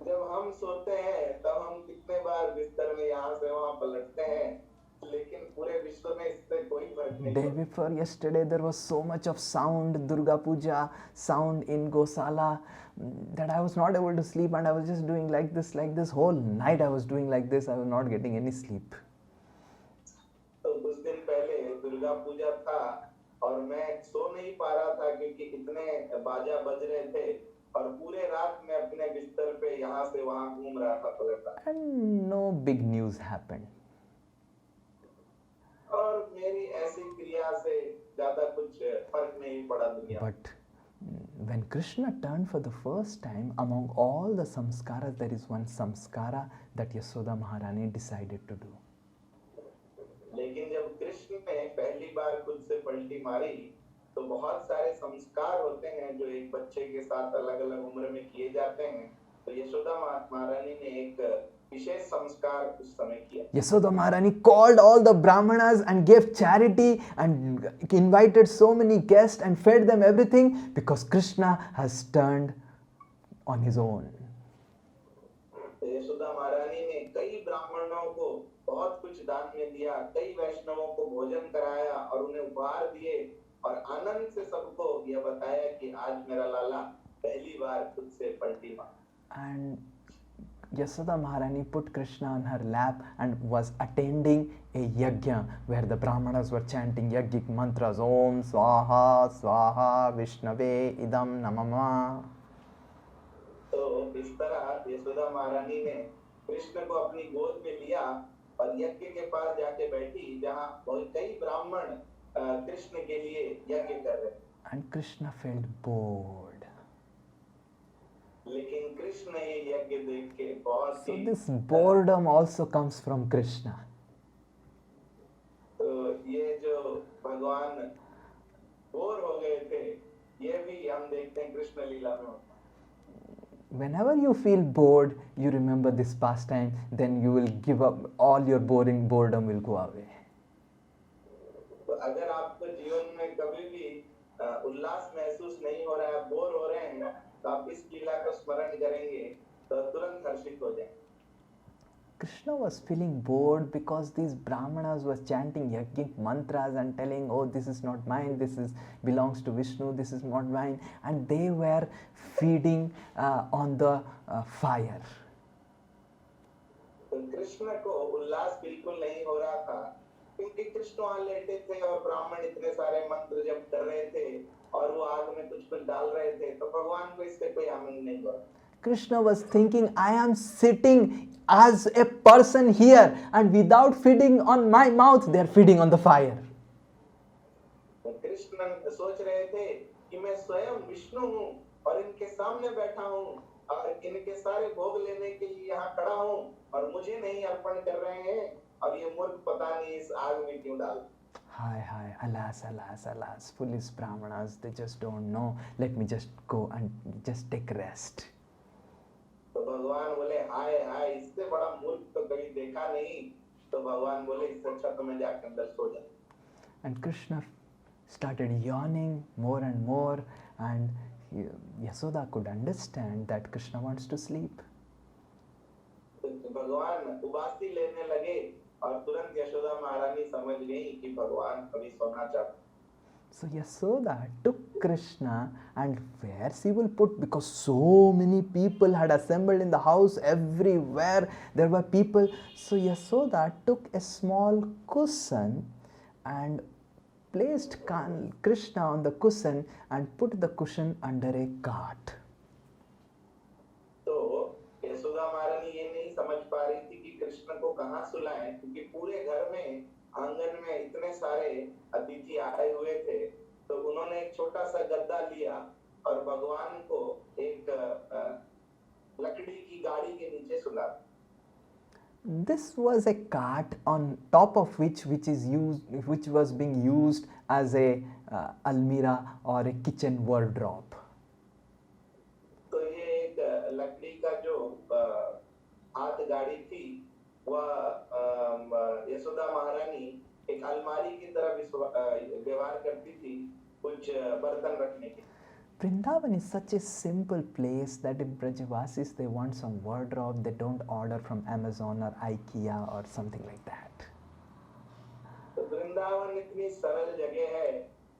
जब हम सोते हैं तब हम कितने बार बिस्तर में यहाँ से वहाँ पलटते हैं, लेकिन पूरे विश्व में इससे कोई फर्क नहीं. Day before yesterday there was so much of sound, Durga Puja sound in Gosala, that I was not able to sleep, and I was just doing like this whole night. I was doing like this. I was not getting any sleep. तो कुछ दिन पहले दुर्गा पूजा था और मैं सो नहीं पा रहा था क्योंकि इतने बाजा बज रहे थे और पूरे रात मैं अपने बिस्तर पे यहाँ से वहाँ घूम रहा था पलट रहा. And no big news happened. और मेरी ऐसी क्रिया से ज्यादा कुछ फर्क नहीं पड़ा दुनिया. But when Krishna turned for the first time, among all the samskaras, there is one samskara that Yashoda Maharani decided to do. लेकिन जब कृष्ण ने पहली बार खुद से पलटी मारी तो बहुत सारे संस्कार होते हैं जो एक बच्चे के साथ अलग अलग उम्र में किए जाते हैं. तो यशोदा महारानी ने एक विशेष संस्कार उस समय किया. Yashoda Maharani called all the brahmanas and gave charity and invited so many guests and fed them everything because Krishna has turned on his own. Yashoda महारानी ने कई ब्राह्मणों को बहुत कुछ दान में दिया, कई वैष्णवों को भोजन कराया और उन्हें उपहार दिए और आनंद से सबको यह बताया कि आज मेरा लाला पहली बार खुद से पलटी मारा। And Yasoda Maharani put Krishna on her lap and was attending a yajna where the brahmanas were chanting yogic mantras, Om Swaha Swaha Vishnave Idam Namama. तो इस तरह यशोदा महारानी ने कृष्ण को अपनी गोद में लिया और यज्ञ के पास जाके बैठी जहाँ बहुत कई ब्राह्मण कृष्ण के लिए यज्ञ कर रहे थे। And Krishna felt bored. लेकिन कृष्ण ये यज्ञ देख के बहुत So he this boredom also comes from Krishna. तो ये जो भगवान बोर हो गए थे ये भी हम देखते हैं कृष्ण लीला में होता है। Whenever you feel bored, you remember this pastime, then you will give up, all your boredom will go away. तो अगर आपको जीवन में कभी भी उल्लास महसूस नहीं हो रहा है, बोर हो रहे हैं, तो आप इस लीला का स्मरण करेंगे तो तुरंत हर्षित हो जाएंगे। Krishna was feeling bored because these brahmanas were chanting yogic mantras and telling, oh, this is not mine, this is belongs to Vishnu, this is not mine, and they were feeding on the fire. तो कृष्ण को उल्लास बिल्कुल नहीं हो रहा था क्योंकि कृष्ण वहां लेटे थे और ब्राह्मण इतने सारे मंत्र जप कर रहे थे और वो आग में कुछ कुछ डाल रहे थे, तो भगवान को इससे कोई आनंद नहीं हुआ। Krishna was thinking, I am sitting as a person here and without feeding on my mouth, they are feeding on the fire. Krishna सोच रहे थे कि मैं स्वयं विष्णु हूँ और इनके सामने बैठा हूँ और इनके सारे भोग लेने के लिए यहाँ खड़ा हूँ और मुझे नहीं अर्पण कर रहे हैं और ये मूर्ख पता नहीं इस आग में क्यों डाल। Hi, alas, alas, alas, foolish brahmanas, they just don't know. Let me just go and just take rest. तो भगवान बोले हाय हाय, इससे बड़ा मूर्ख तो कभी देखा नहीं। तो भगवान बोले इससे अच्छा तो मैं जाकर अंदर सो जाऊं। And Krishna started yawning more and more, and Yasoda could understand that Krishna wants to sleep. तो भगवान उबासी लेने लगे और तुरंत यशोदा महारानी समझ गई कि भगवान अभी सोना चाहते। So Yasoda took Krishna, and where she will put, because so many people had assembled in the house, everywhere there were people. So Yasoda took a small cushion and placed Krishna on the cushion and put the cushion under a cart. तो यशोदा महारानी ये नहीं समझ पा रही थी कि कृष्ण को कहाँ सुलाएं क्योंकि पूरे घर में आंगन में इतने सारे अतिथि आए हुए थे। तो उन्होंने एक छोटा सा गद्दा लिया और भगवान को एक लकड़ी की गाड़ी के नीचे सुला। This was a cart on top of which was being used as a almirah or a kitchen wardrobe. तो ये एक लकड़ी का जो हाथ गाड़ी थी वह यशोदा महारानी एक अलमारी की तरह व्यवहार करती थी कुछ बर्तन रखने के। Vrindavan is such a simple place that if Brajavasis they want some wardrobe, they don't order from Amazon or IKEA or something like that. तो वृंदावन इतनी सरल जगह है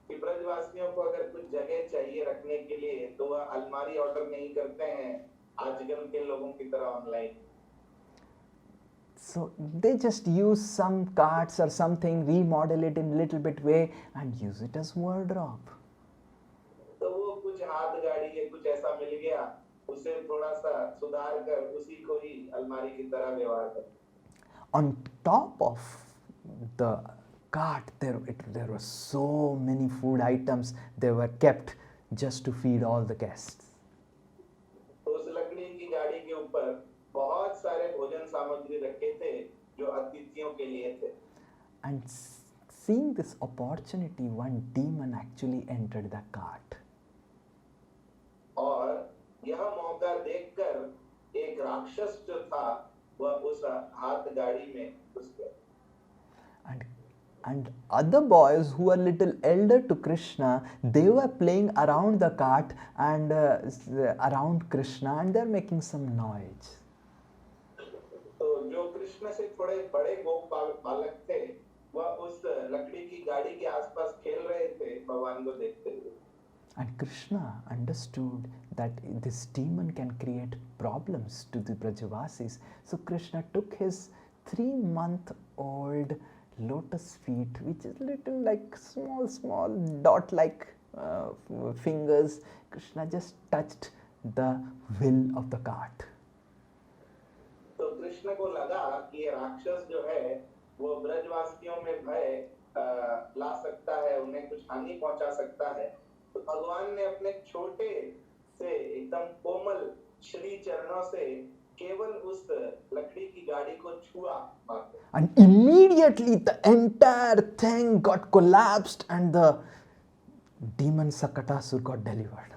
कि ब्रजवासियों को अगर कुछ जगह चाहिए रखने के लिए तो वह अलमारी ऑर्डर नहीं करते हैं आजकल के लोगों की तरह online. So they just use some carts or something, remodel it in a little bit way and use it as wardrobe. तो वो कुछ हाथ गाड़ी है कुछ ऐसा मिल गया उसे थोड़ा सा सुधार कर उसी को ही अलमारी की तरह व्यवहार कर। On top of the cart there were so many food items, they were kept just to feed all the guests. तो उस लकड़ी की गाड़ी के ऊपर बहुत सारे भोजन सामग्री रखे थे जो अतिथियों के लिए थे। And seeing this opportunity, one demon actually entered the cart. और यह मौका देखकर एक राक्षस जो था वह उस हाथ गाड़ी में घुस गया। And other boys who were little elder to Krishna, they were playing around the cart and around Krishna, and they're making some noise. Krishna से थोड़े बड़े बालक थे, वह उस लकड़ी की गाड़ी के आसपास खेल रहे थे भगवान को देखते हुए। And Krishna understood that this demon can create problems to the Brajavasis. So Krishna took his 3-month-old lotus feet, which is little like small dot-like fingers. Krishna just touched the wheel of the cart. तो कृष्ण को लगा कि ये राक्षस जो है वो ब्रजवासियों में भय ला सकता है, उन्हें कुछ हानि पहुंचा सकता है। तो भगवान ने अपने छोटे से एकदम कोमल श्री चरणों से केवल उस लकड़ी की गाड़ी को छुआ मात्र। And immediately the entire thing got collapsed and the demon Sakatasur got delivered.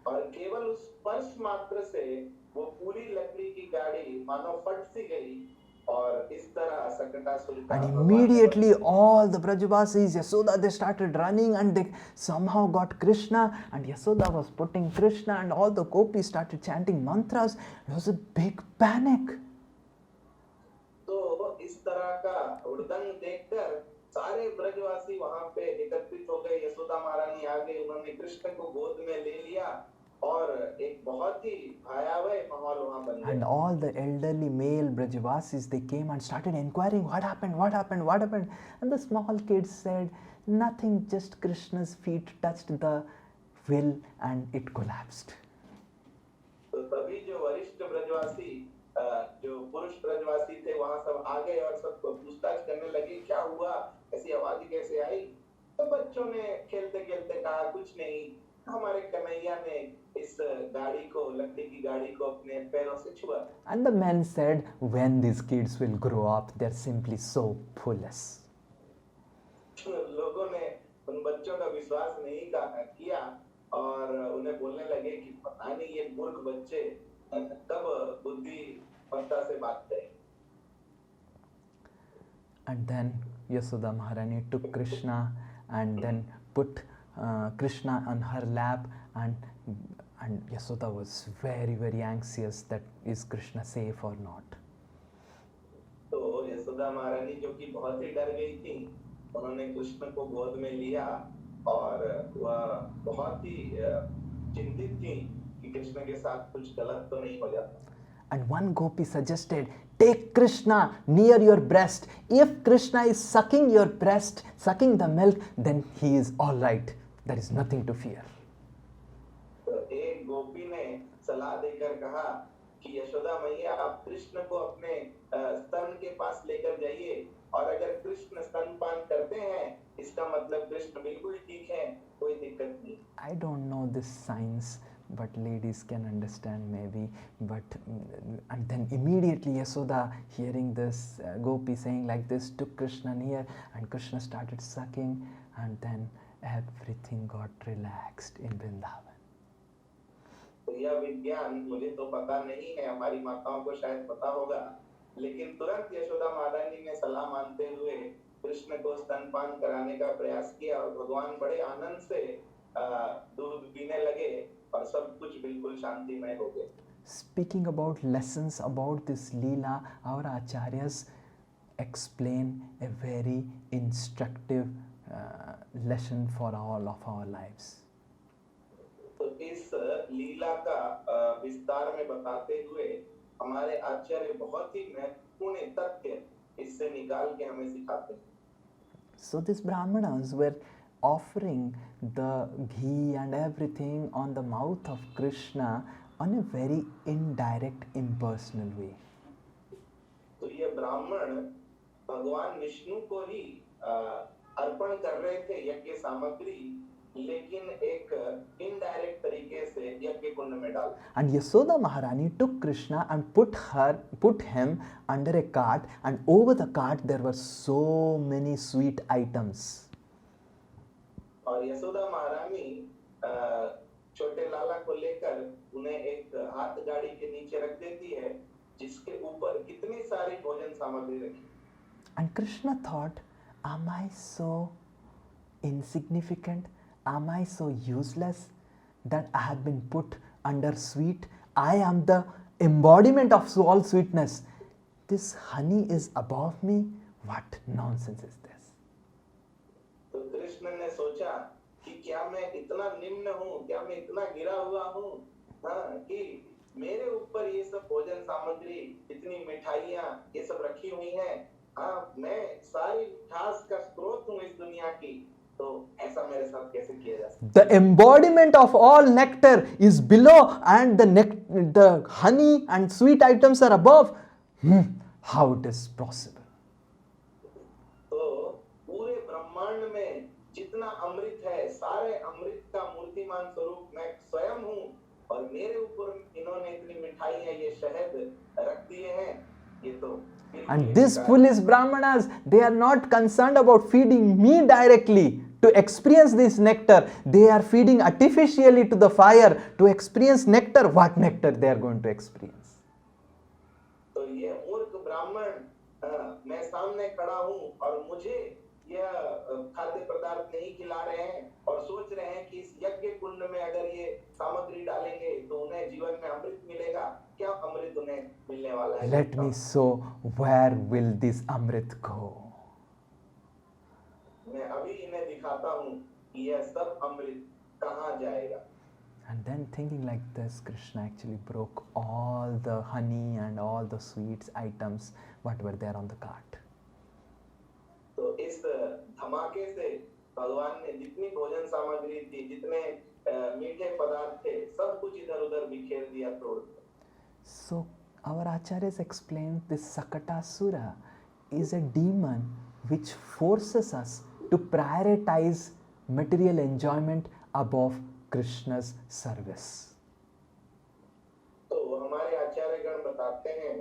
और केवल उस स्पर्श मात्र से वो पूरी लकड़ी की गाड़ी मानो फट सी गई और इस तरह सकटासुर का। And immediately all the Brajavasis, Yasoda, they started running and they somehow got Krishna, and Yasoda was putting Krishna and all the gopis started chanting mantras. It was a big panic. तो इस तरह का उड़दंग देखकर सारे ब्रजवासी वहां पे एकत्रित हो गए। यशोदा महारानी आ गई, उन्होंने कृष्ण को गोद में ले लिया और एक बहुत ही भयावह माहौल वहां बन गया। And all the elderly male Brajavasis, they came and started inquiring, what happened, what happened, what happened? And the small kids said, nothing, just Krishna's feet touched the wheel and it collapsed. तो तभी जो वरिष्ठ ब्रजवासी, जो पुरुष ब्रजवासी थे, वहां सब आ गए और सब पूछताछ करने लगे, क्या हुआ, ऐसी आवाज कैसे आई? तो बच्चों ने खेलते खेलते कहा, कुछ नहीं, हमारे कन्हैया ने इस गाड़ी को, लकड़ी की गाड़ी को अपने पैरों से छुआ। And the men said, when these kids will grow up, they're simply so foolish. लोगों ने उन बच्चों का विश्वास नहीं किया और उन्हें बोलने लगे कि पता नहीं ये मूर्ख बच्चे कब बुद्धिमत्ता से बात करें। And then Yasoda Maharani took Krishna and then put Krishna on her lap, and Yasoda was very, very anxious that is Krishna safe or not. तो यशोदा महारानी जो कि बहुत ही डर गई थी, उन्होंने कृष्ण को गोद में लिया और वह बहुत ही चिंतित थी कि कृष्ण के साथ कुछ गलत तो नहीं हो जाता। And one gopi suggested, take Krishna near your breast. If Krishna is sucking your breast, sucking the milk, then he is all right. There is nothing to fear. तो एक गोपी ने सलाह देकर कहा कि यशोदा मैया, आप कृष्ण को अपने स्तन के पास लेकर जाइए और अगर कृष्ण स्तनपान करते हैं, इसका मतलब कृष्ण बिल्कुल ठीक है, कोई दिक्कत नहीं। I don't know this science, but ladies can understand maybe. But and then immediately Yasoda, hearing this gopi saying like this, took Krishna near and Krishna started sucking, and then everything got relaxed in Vrindavan. तो यह विज्ञान मुझे तो पता नहीं है, हमारी माताओं को शायद पता होगा, लेकिन तुरंत यशोदा महारानी ने सलाह मानते हुए कृष्ण को स्तनपान कराने का प्रयास किया और भगवान बड़े आनंद से दूध पीने लगे और सब कुछ बिल्कुल शांतिमय हो गए। Speaking about lessons about this Leela, our acharyas explain a very instructive lesson for all of our lives. तो इस लीला का विस्तार में बताते हुए हमारे आचार्य बहुत ही महत्वपूर्ण तथ्य इससे निकाल के हमें सिखाते हैं। So these Brahmanas were offering the ghee and everything on the mouth of Krishna on a very indirect, impersonal way. तो ये ब्राह्मण भगवान विष्णु को ही अर्पण कर रहे थे यज्ञ सामग्री, लेकिन एक इनडायरेक्ट तरीके से यज्ञ कुंड में डाल। And Yasoda Maharani took Krishna and put him under a cart, and over the cart there were so many sweet items. और यशोदा महारानी छोटे लाला को लेकर उन्हें एक हाथ गाड़ी के नीचे रख देती है, जिसके ऊपर कितनी सारी भोजन सामग्री रखी। And Krishna thought, am I so insignificant? Am I so useless that I have been put under sweet? I am the embodiment of all sweetness. this honey is above me? What nonsense is this? तो कृष्ण ने सोचा कि क्या मैं इतना निम्न हूँ, क्या मैं इतना गिरा हुआ हूँ, हाँ, कि मेरे ऊपर ये सब भोजन सामग्री, इतनी मिठाइयाँ, ये सब रखी हुई हैं, हाँ, मैं सारी मिठास का स्रोत हूँ इस दुनिया की, तो ऐसा मेरे साथ कैसे किया जा सकता? The embodiment of all nectar is below and the honey and sweet items are above. How it is possible? तो पूरे ब्रह्मांड में जितना अमृत है, सारे अमृत का मूर्तिमान स्वरूप मैं स्वयं हूँ, और मेरे ऊपर इन्होंने इतनी मिठाई है, ये शहद रख दिए हैं, ये तो And these foolish brahmanas, they are not concerned about feeding me directly to experience this nectar. They are feeding artificially to the fire to experience nectar. What nectar they are going to experience? तो ये मूर्ख ब्राह्मण मैं सामने खड़ा हूँ और मुझे यह खाद्य पदार्थ नहीं खिला रहे हैं और सोच रहे हैं कि इस यज्ञ कुंड में अगर ये सामग्री डालेंगे तो उन्हें जीवन में अमृत मिलेगा। क्या अमृत उन्हें मिलने वाला है? Let me show where will this amrit go. मैं अभी इन्हें दिखाता हूँ कि यह सब अमृत कहाँ जाएगा। And then thinking like this, Krishna actually broke all the honey and all the sweets items what were there on the cart. तो इस धमाके से भगवान ने जितनी भोजन सामग्री थी, जितने मीठे पदार्थ थे, सब कुछ इधर-उधर बिखेर दिया, तोड़ दिया। So our acharyas explained this Sakatasura is a demon which forces us to prioritize material enjoyment above Krishna's service. तो हमारे आचार्य गण बताते हैं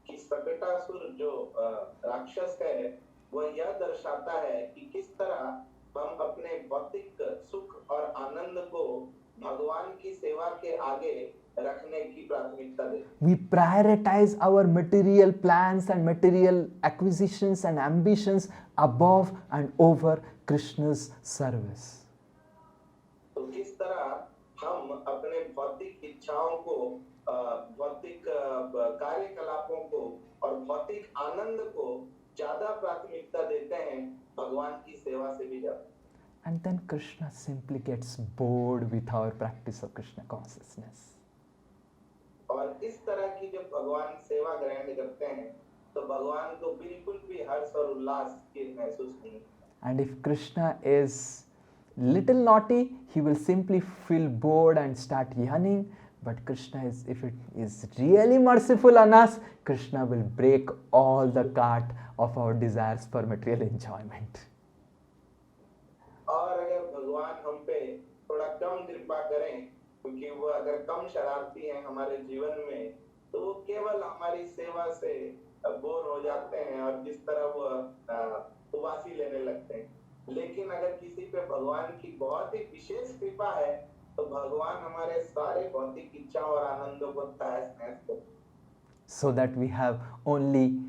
कि सकटासुर जो राक्षस है, वह यह दर्शाता है कि किस तरह हम अपने भौतिक सुख और आनंद को भगवान की सेवा के आगे रखने की प्राथमिकता देते। We prioritize our material plans and material acquisitions and ambitions above and over Krishna's service. तो किस तरह हम अपने भौतिक इच्छाओं को, भौतिक कार्यकलापों को और भौतिक आनंद को ज्यादा प्राथमिकता देते हैं भगवान की सेवा से भी ज्यादा। And then Krishna simply gets bored with our practice of Krishna consciousness. और इस तरह की जब भगवान सेवा ग्रहण करते हैं तो भगवान को बिल्कुल भी हर्ष और उल्लास की महसूस नहीं। And if Krishna is little naughty, he will simply feel bored and start yawning. But Krishna is, if it is really merciful on us, Krishna will break all the cart of our desires for material enjoyment. और अगर भगवान हम पे थोड़ा कम कृपा करें, क्योंकि वो अगर कम शरारती हैं हमारे जीवन में, तो वो केवल हमारी सेवा से बोर हो जाते हैं और जिस तरह वो उबासी लेने लगते हैं। लेकिन अगर किसी पे भगवान की बहुत ही विशेष कृपा है तो भगवान हमारे सारे भौतिक इच्छाओं और आनंदों को तहस-नहस कर देते हैं। So that we have only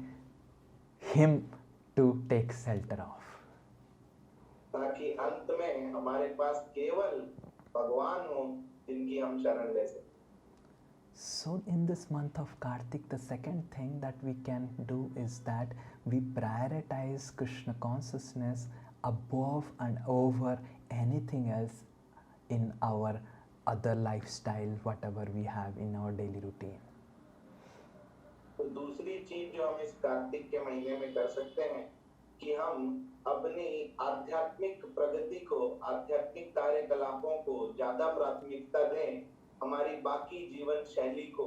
him to take shelter of. ताकि अंत में हमारे पास केवल भगवान हो जिनकी हम शरण ले सकें। So in this month of Kartik, the second thing that we can do is that we prioritize Krishna consciousness above and over anything else in our other lifestyle, whatever we have in our daily routine. तो दूसरी चीज जो हम इस कार्तिक के महीने में कर सकते हैं कि हम अपनी आध्यात्मिक प्रगति को, आध्यात्मिक कार्यकलापों को ज्यादा प्राथमिकता दें, हमारी बाकी जीवन शैली को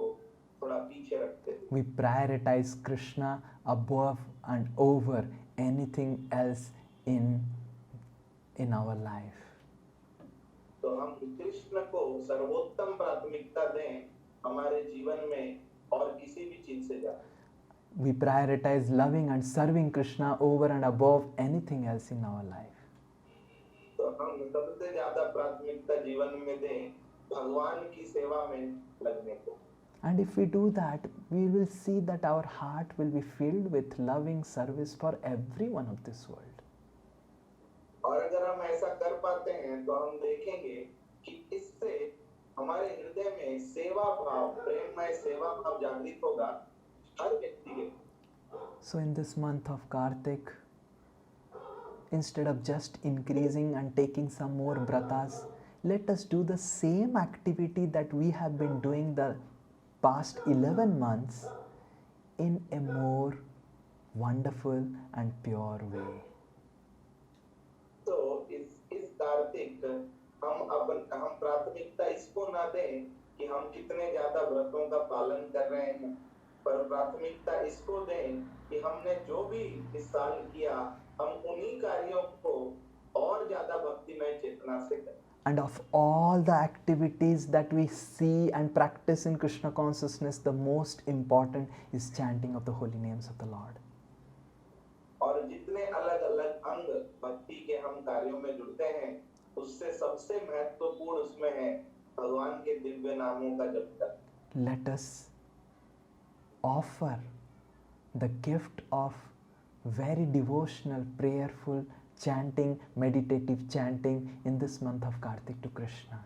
थोड़ा पीछे रखते हैं। We prioritize Krishna above and over anything else in our life. तो हम कृष्ण को सर्वोत्तम प्राथमिकता दें हमारे जीवन में और किसी भी चीज से ज्यादा। We prioritize loving and serving Krishna over and above anything else in our life. तो हम सबसे ज्यादा प्राथमिकता जीवन में दें भगवान की सेवा में लगने को। And if we do that, we will see that our heart will be filled with loving service for everyone of this world. और अगर हम ऐसा कर पाते हैं तो हम देखेंगे कि इससे हमारे हृदय में सेवा भाव, प्रेममय सेवा भाव जागृत होगा हर व्यक्ति के। So in this month of Kartik, instead of just increasing and taking some more vratas, let us do the same activity that we have been doing the past 11 months in a more wonderful and pure way. तो इस कार्तिक हम प्राथमिकता इसको ना दें कि हम कितने ज्यादा व्रतों का पालन कर रहे हैं, पर प्राथमिकता इसको दें कि हमने जो भी इस साल किया, हम उन्हीं कार्यों को और ज्यादा भक्तिमय चेतना से करें. And of all the activities that we see and practice in Krishna consciousness, the most important is chanting of the holy names of the Lord. और जितने अलग-अलग अंग भक्ति के हम कार्यों में जुड़ते हैं, उससे सबसे महत्वपूर्ण उसमें है भगवान के दिव्य नामों का जप करना. Let us offer the gift of very devotional, prayerful chanting, meditative chanting in this month of Kartik to Krishna.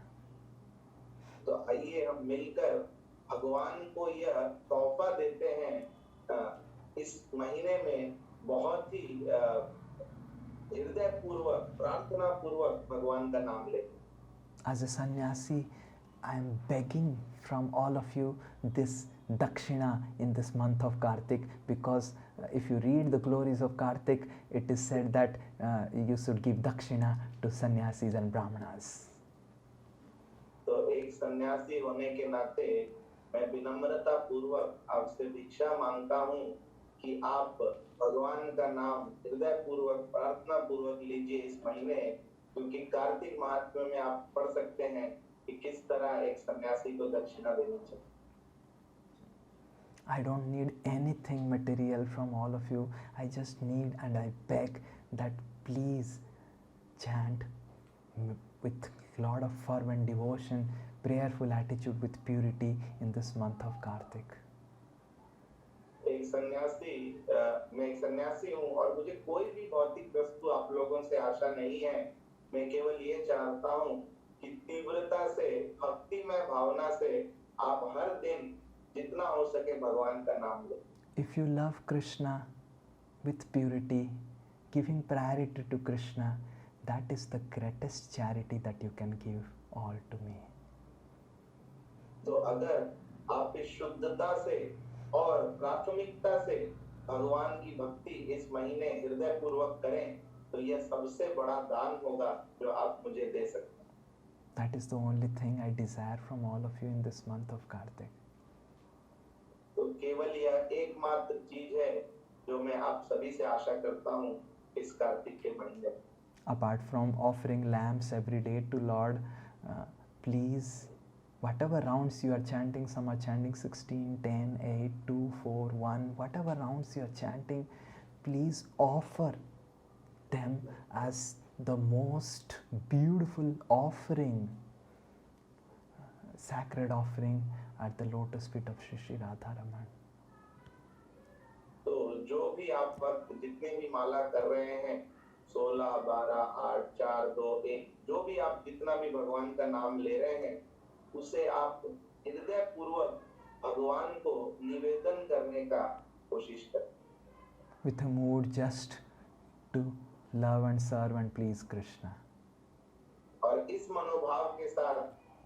तो आइए हम मिलकर भगवान को यह तोहफा देते हैं इस महीने में बहुत ही हृदय पूर्वक, प्रार्थना पूर्वक भगवान का नाम लें. As a sannyasi, I am begging from all of you this dakshina in this month of Kartik, because if you read the glories of Kartik, it is said that you should give dakshina to sannyasis and brahmanas. तो एक सन्यासी होने के नाते मैं विनम्रता पूर्वक आपसे भिक्षा मांगता हूँ कि आप भगवान का नाम हृदय पूर्वक, प्रार्थना पूर्वक लीजिए इस महीने, क्योंकि कार्तिक महात्म्य में आप पढ़ सकते हैं कि किस तरह एक सन्यासी को दक्षिणा देनी चाहिए. I don't need anything material from all of you. I just need and I beg that please chant with lot of fervent devotion, prayerful attitude with purity in this month of Kartik. मैं एक सन्यासी हूँ और मुझे कोई भी भौतिक वस्तु आप लोगों से आशा नहीं है. मैं केवल ये चाहता हूँ कि तीव्रता से, भक्तिमय भावना से आप हर दिन जितना हो सके भगवान का नाम लें. If you love Krishna with purity, giving priority to Krishna, that is the greatest charity that you can give all to me. तो अगर आप इस शुद्धता से और प्राथमिकता से भगवान की भक्ति इस महीने हृदय पूर्वक करें, तो यह सबसे बड़ा दान होगा जो आप मुझे दे सकते हैं. That is the only thing I desire from all of you in this month of Kartik. तो केवल यह एकमात्र चीज है जो मैं आप सभी से आशा करता हूँ इस कार्तिक के महीने. Apart from offering lamps every day to Lord, please, whatever rounds you are chanting, some are chanting 16, 10, 8, 2, 4, 1, whatever rounds you are chanting, please offer them as the most beautiful offering, sacred offering at the lotus feet of Shri Radharaman. तो जो भी आप वक्त जितने भी माला कर रहे हैं, 16, 12, 8, 4, 2, 1, जो भी आप जितना भी भगवान का नाम ले रहे हैं, उसे आप हृदय पूर्वक भगवान को निवेदन करने का कोशिश करें. With a mood just to love and serve and please Krishna. और इस मनोभाव के साथ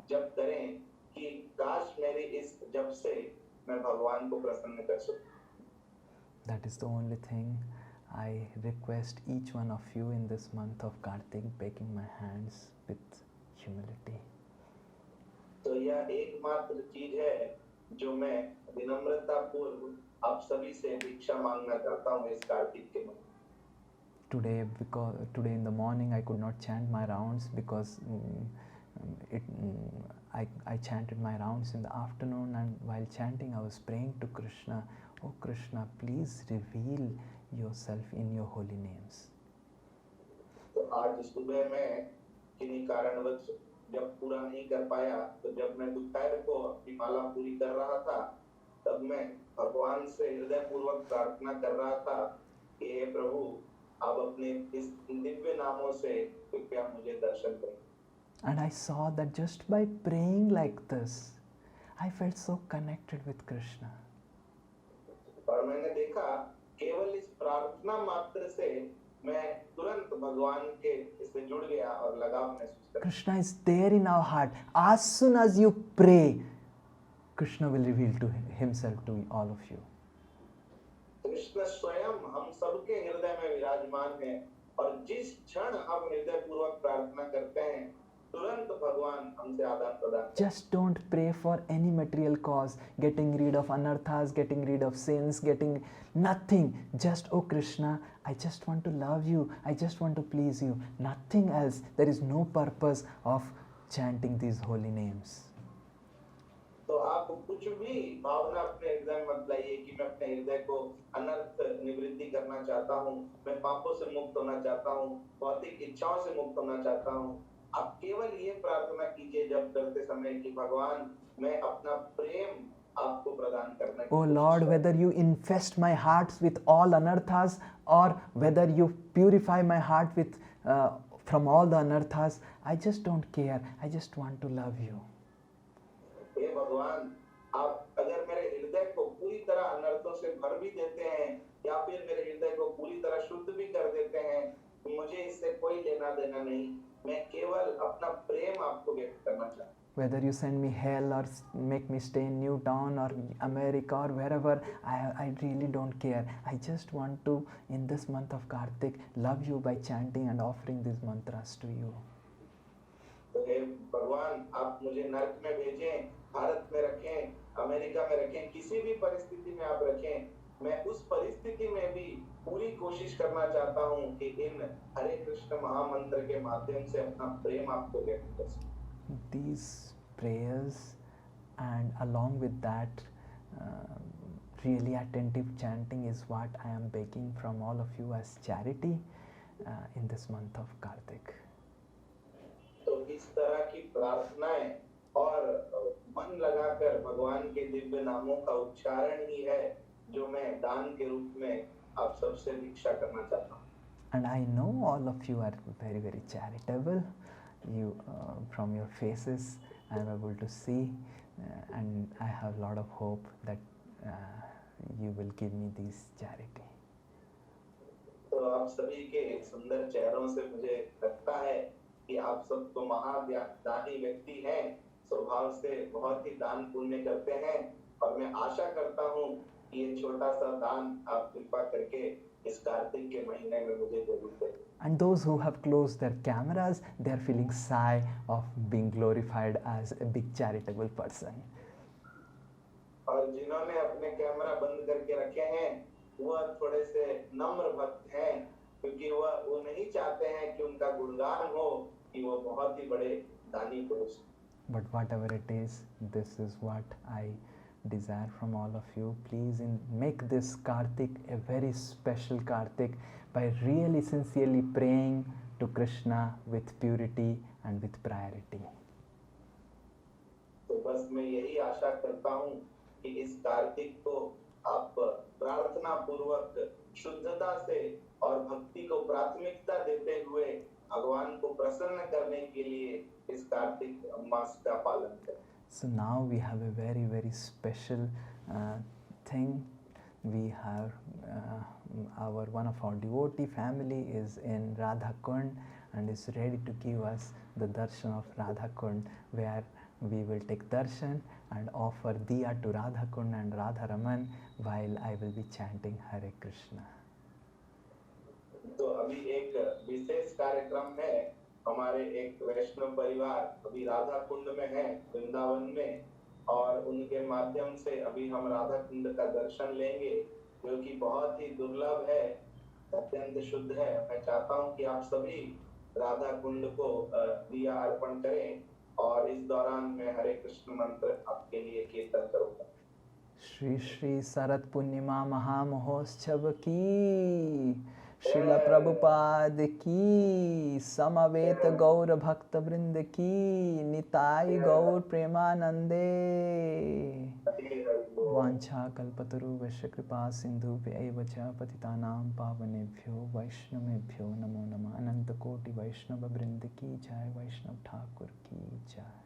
जप करें कि काश मेरे इस जप से मैं भगवान को प्रसन्न कर सकूं. That is the only thing I request each one of you in this month of Kartik, begging my hands with humility. तो यह एकमात्र चीज है जो मैं विनम्रता पूर्व आप सभी से भिक्षा मांगना चाहता हूँ इस कार्तिक के महीने. Today in the morning I could not chant my rounds because I chanted my rounds in the afternoon, and while chanting I was praying to Krishna, oh Krishna, please reveal yourself in your holy names. तो आज सुबह मैं किन्हीं कारणवश जब पूरा नहीं कर पाया, तो जब मैं दोपहर को अपनी माला पूरी कर रहा था, तब मैं भगवान से हृदय पूर्वक प्रार्थना कर रहा था कि हे प्रभु, आप अपने इस दिव्य नामों से कृपया मुझे दर्शन करें. And I saw that just by praying like this, I felt so connected with Krishna. और मैंने देखा केवल इस प्रार्थना मात्र से मैं तुरंत भगवान के इससे जुड़ गया और लगाव महसूस कर। Krishna is there in our heart. As soon as you pray, Krishna will reveal to himself to all of you. Krishna स्वयं हम सबके हृदय में विराजमान है और जिस क्षण हम हृदय पूर्वक प्रार्थना करते हैं तुरंत भगवान हमसे आदान प्रदान। Just don't pray for any material cause, getting rid of anarthas, getting rid of sins, getting nothing. Just, oh Krishna, I just want to love you, I just want to please you. Nothing else. There is no purpose of chanting these holy names. तो आप कुछ भी भावना अपने हृदय में मत लाइए कि मैं अपने हृदय को अनर्थ निवृत्ति करना चाहता हूँ, मैं पापों से मुक्त होना चाहता हूँ, भौतिक इच्छाओं से मुक्त होना चाहता हूँ। आप केवल ये प्रार्थना कीजिए जब करते समय कि भगवान मैं अपना प्रेम आपको प्रदान करना। Oh Lord, whether you infest my heart with all anarthas or whether you purify my heart with from all the anarthas, I just don't care. I just want to love you. हे भगवान, आप अगर मेरे हृदय को पूरी तरह अनर्थों से भर भी देते हैं या फिर मेरे हृदय को पूरी तरह शुद्ध भी कर देते हैं, मुझे इससे कोई लेना देना नहीं। मैं केवल अपना प्रेम आपको व्यक्त करना चाहता हूँ। Whether you send me hell or make me stay in Newtown or America or wherever, I really don't care. I just want to, in this month of Kartik, love you by chanting and offering these mantras to you. तो हे भगवान, आप मुझे नर्क में भेजें, भारत में रखें, America में रखें, किसी भी परिस्थिति में आप रखें, मैं उस परिस्थिति में भी पूरी कोशिश करना चाहता हूँ कि इन हरे कृष्ण महामंत्र के माध्यम से अपना प्रेम आपको व्यक्त कर सकूं। These prayers and along with that really attentive chanting is what I am begging from all of you as charity in this month of Kartik. तो इस तरह की प्रार्थनाएं और मन लगाकर भगवान के दिव्य नामों का उच्चारण ही है जो मैं दान के रूप में आप सबसे भिक्षा करना चाहता हूँ। And I know all of you are very, very charitable. You, from your faces, I am able to see, and I have a lot of hope that you will give me this charity. तो आप सभी के सुंदर चेहरों से मुझे लगता है कि आप सब तो महादानी व्यक्ति हैं, स्वभाव से बहुत ही दान पुण्य करते हैं और मैं आशा करता हूँ कि ये छोटा सा दान आप कृपा करके इस कार्तिक के महीने में मुझे जरूर दें। And those who have closed their cameras, they are feeling shy of being glorified as a big charitable person. और जिन्होंने अपने कैमरा बंद करके रखे हैं, वह थोड़े से नम्र भक्त हैं क्योंकि वो नहीं चाहते हैं कि उनका गुणगान हो कि वो बहुत ही बड़े दानी पुरुष। But whatever it is, this is what I desire from all of you. Please make this Kartik a very special Kartik by really sincerely praying to Krishna with purity and with priority. तो बस मैं यही आशा करता हूँ कि इस कार्तिक को आप प्रार्थना पूर्वक शुद्धता से और भक्ति को प्राथमिकता देते हुए भगवान को प्रसन्न करने के लिए इस कार्तिक मास का पालन करें। So now we have a very, very special thing. We have one of our devotee family is in Radha Kund and is ready to give us the darshan of Radha Kund, where we will take darshan and offer diya to Radha Kund and Radha Raman while I will be chanting Hare Krishna. तो अभी एक विशेष कार्यक्रम है, हमारे एक वैष्णव परिवार अभी राधा कुंड में है वृंदावन में और उनके माध्यम से अभी हम राधा कुंड का दर्शन लेंगे जो कि बहुत ही दुर्लभ है, अत्यंत शुद्ध है। मैं चाहता हूं कि आप सभी राधा कुंड को दिया अर्पण करें और इस दौरान मैं हरे कृष्ण मंत्र आपके लिए कीर्तन करूंगा। श्री श्री शरद पूर्णिमा महामहोत्सव की, श्रील प्रभुपाद की, समवेत गौर भक्त वृंद की, निताई गौर प्रेमानंदे। वांछा कल्पतरुभ्यश्च कृपा सिन्धुभ्यैव च पतितानां पावनेभ्यो वैष्णवेभ्यो नमो नमः। अनंत कोटि वैष्णव वृंद की जय, वैष्णव ठाकुर की जय।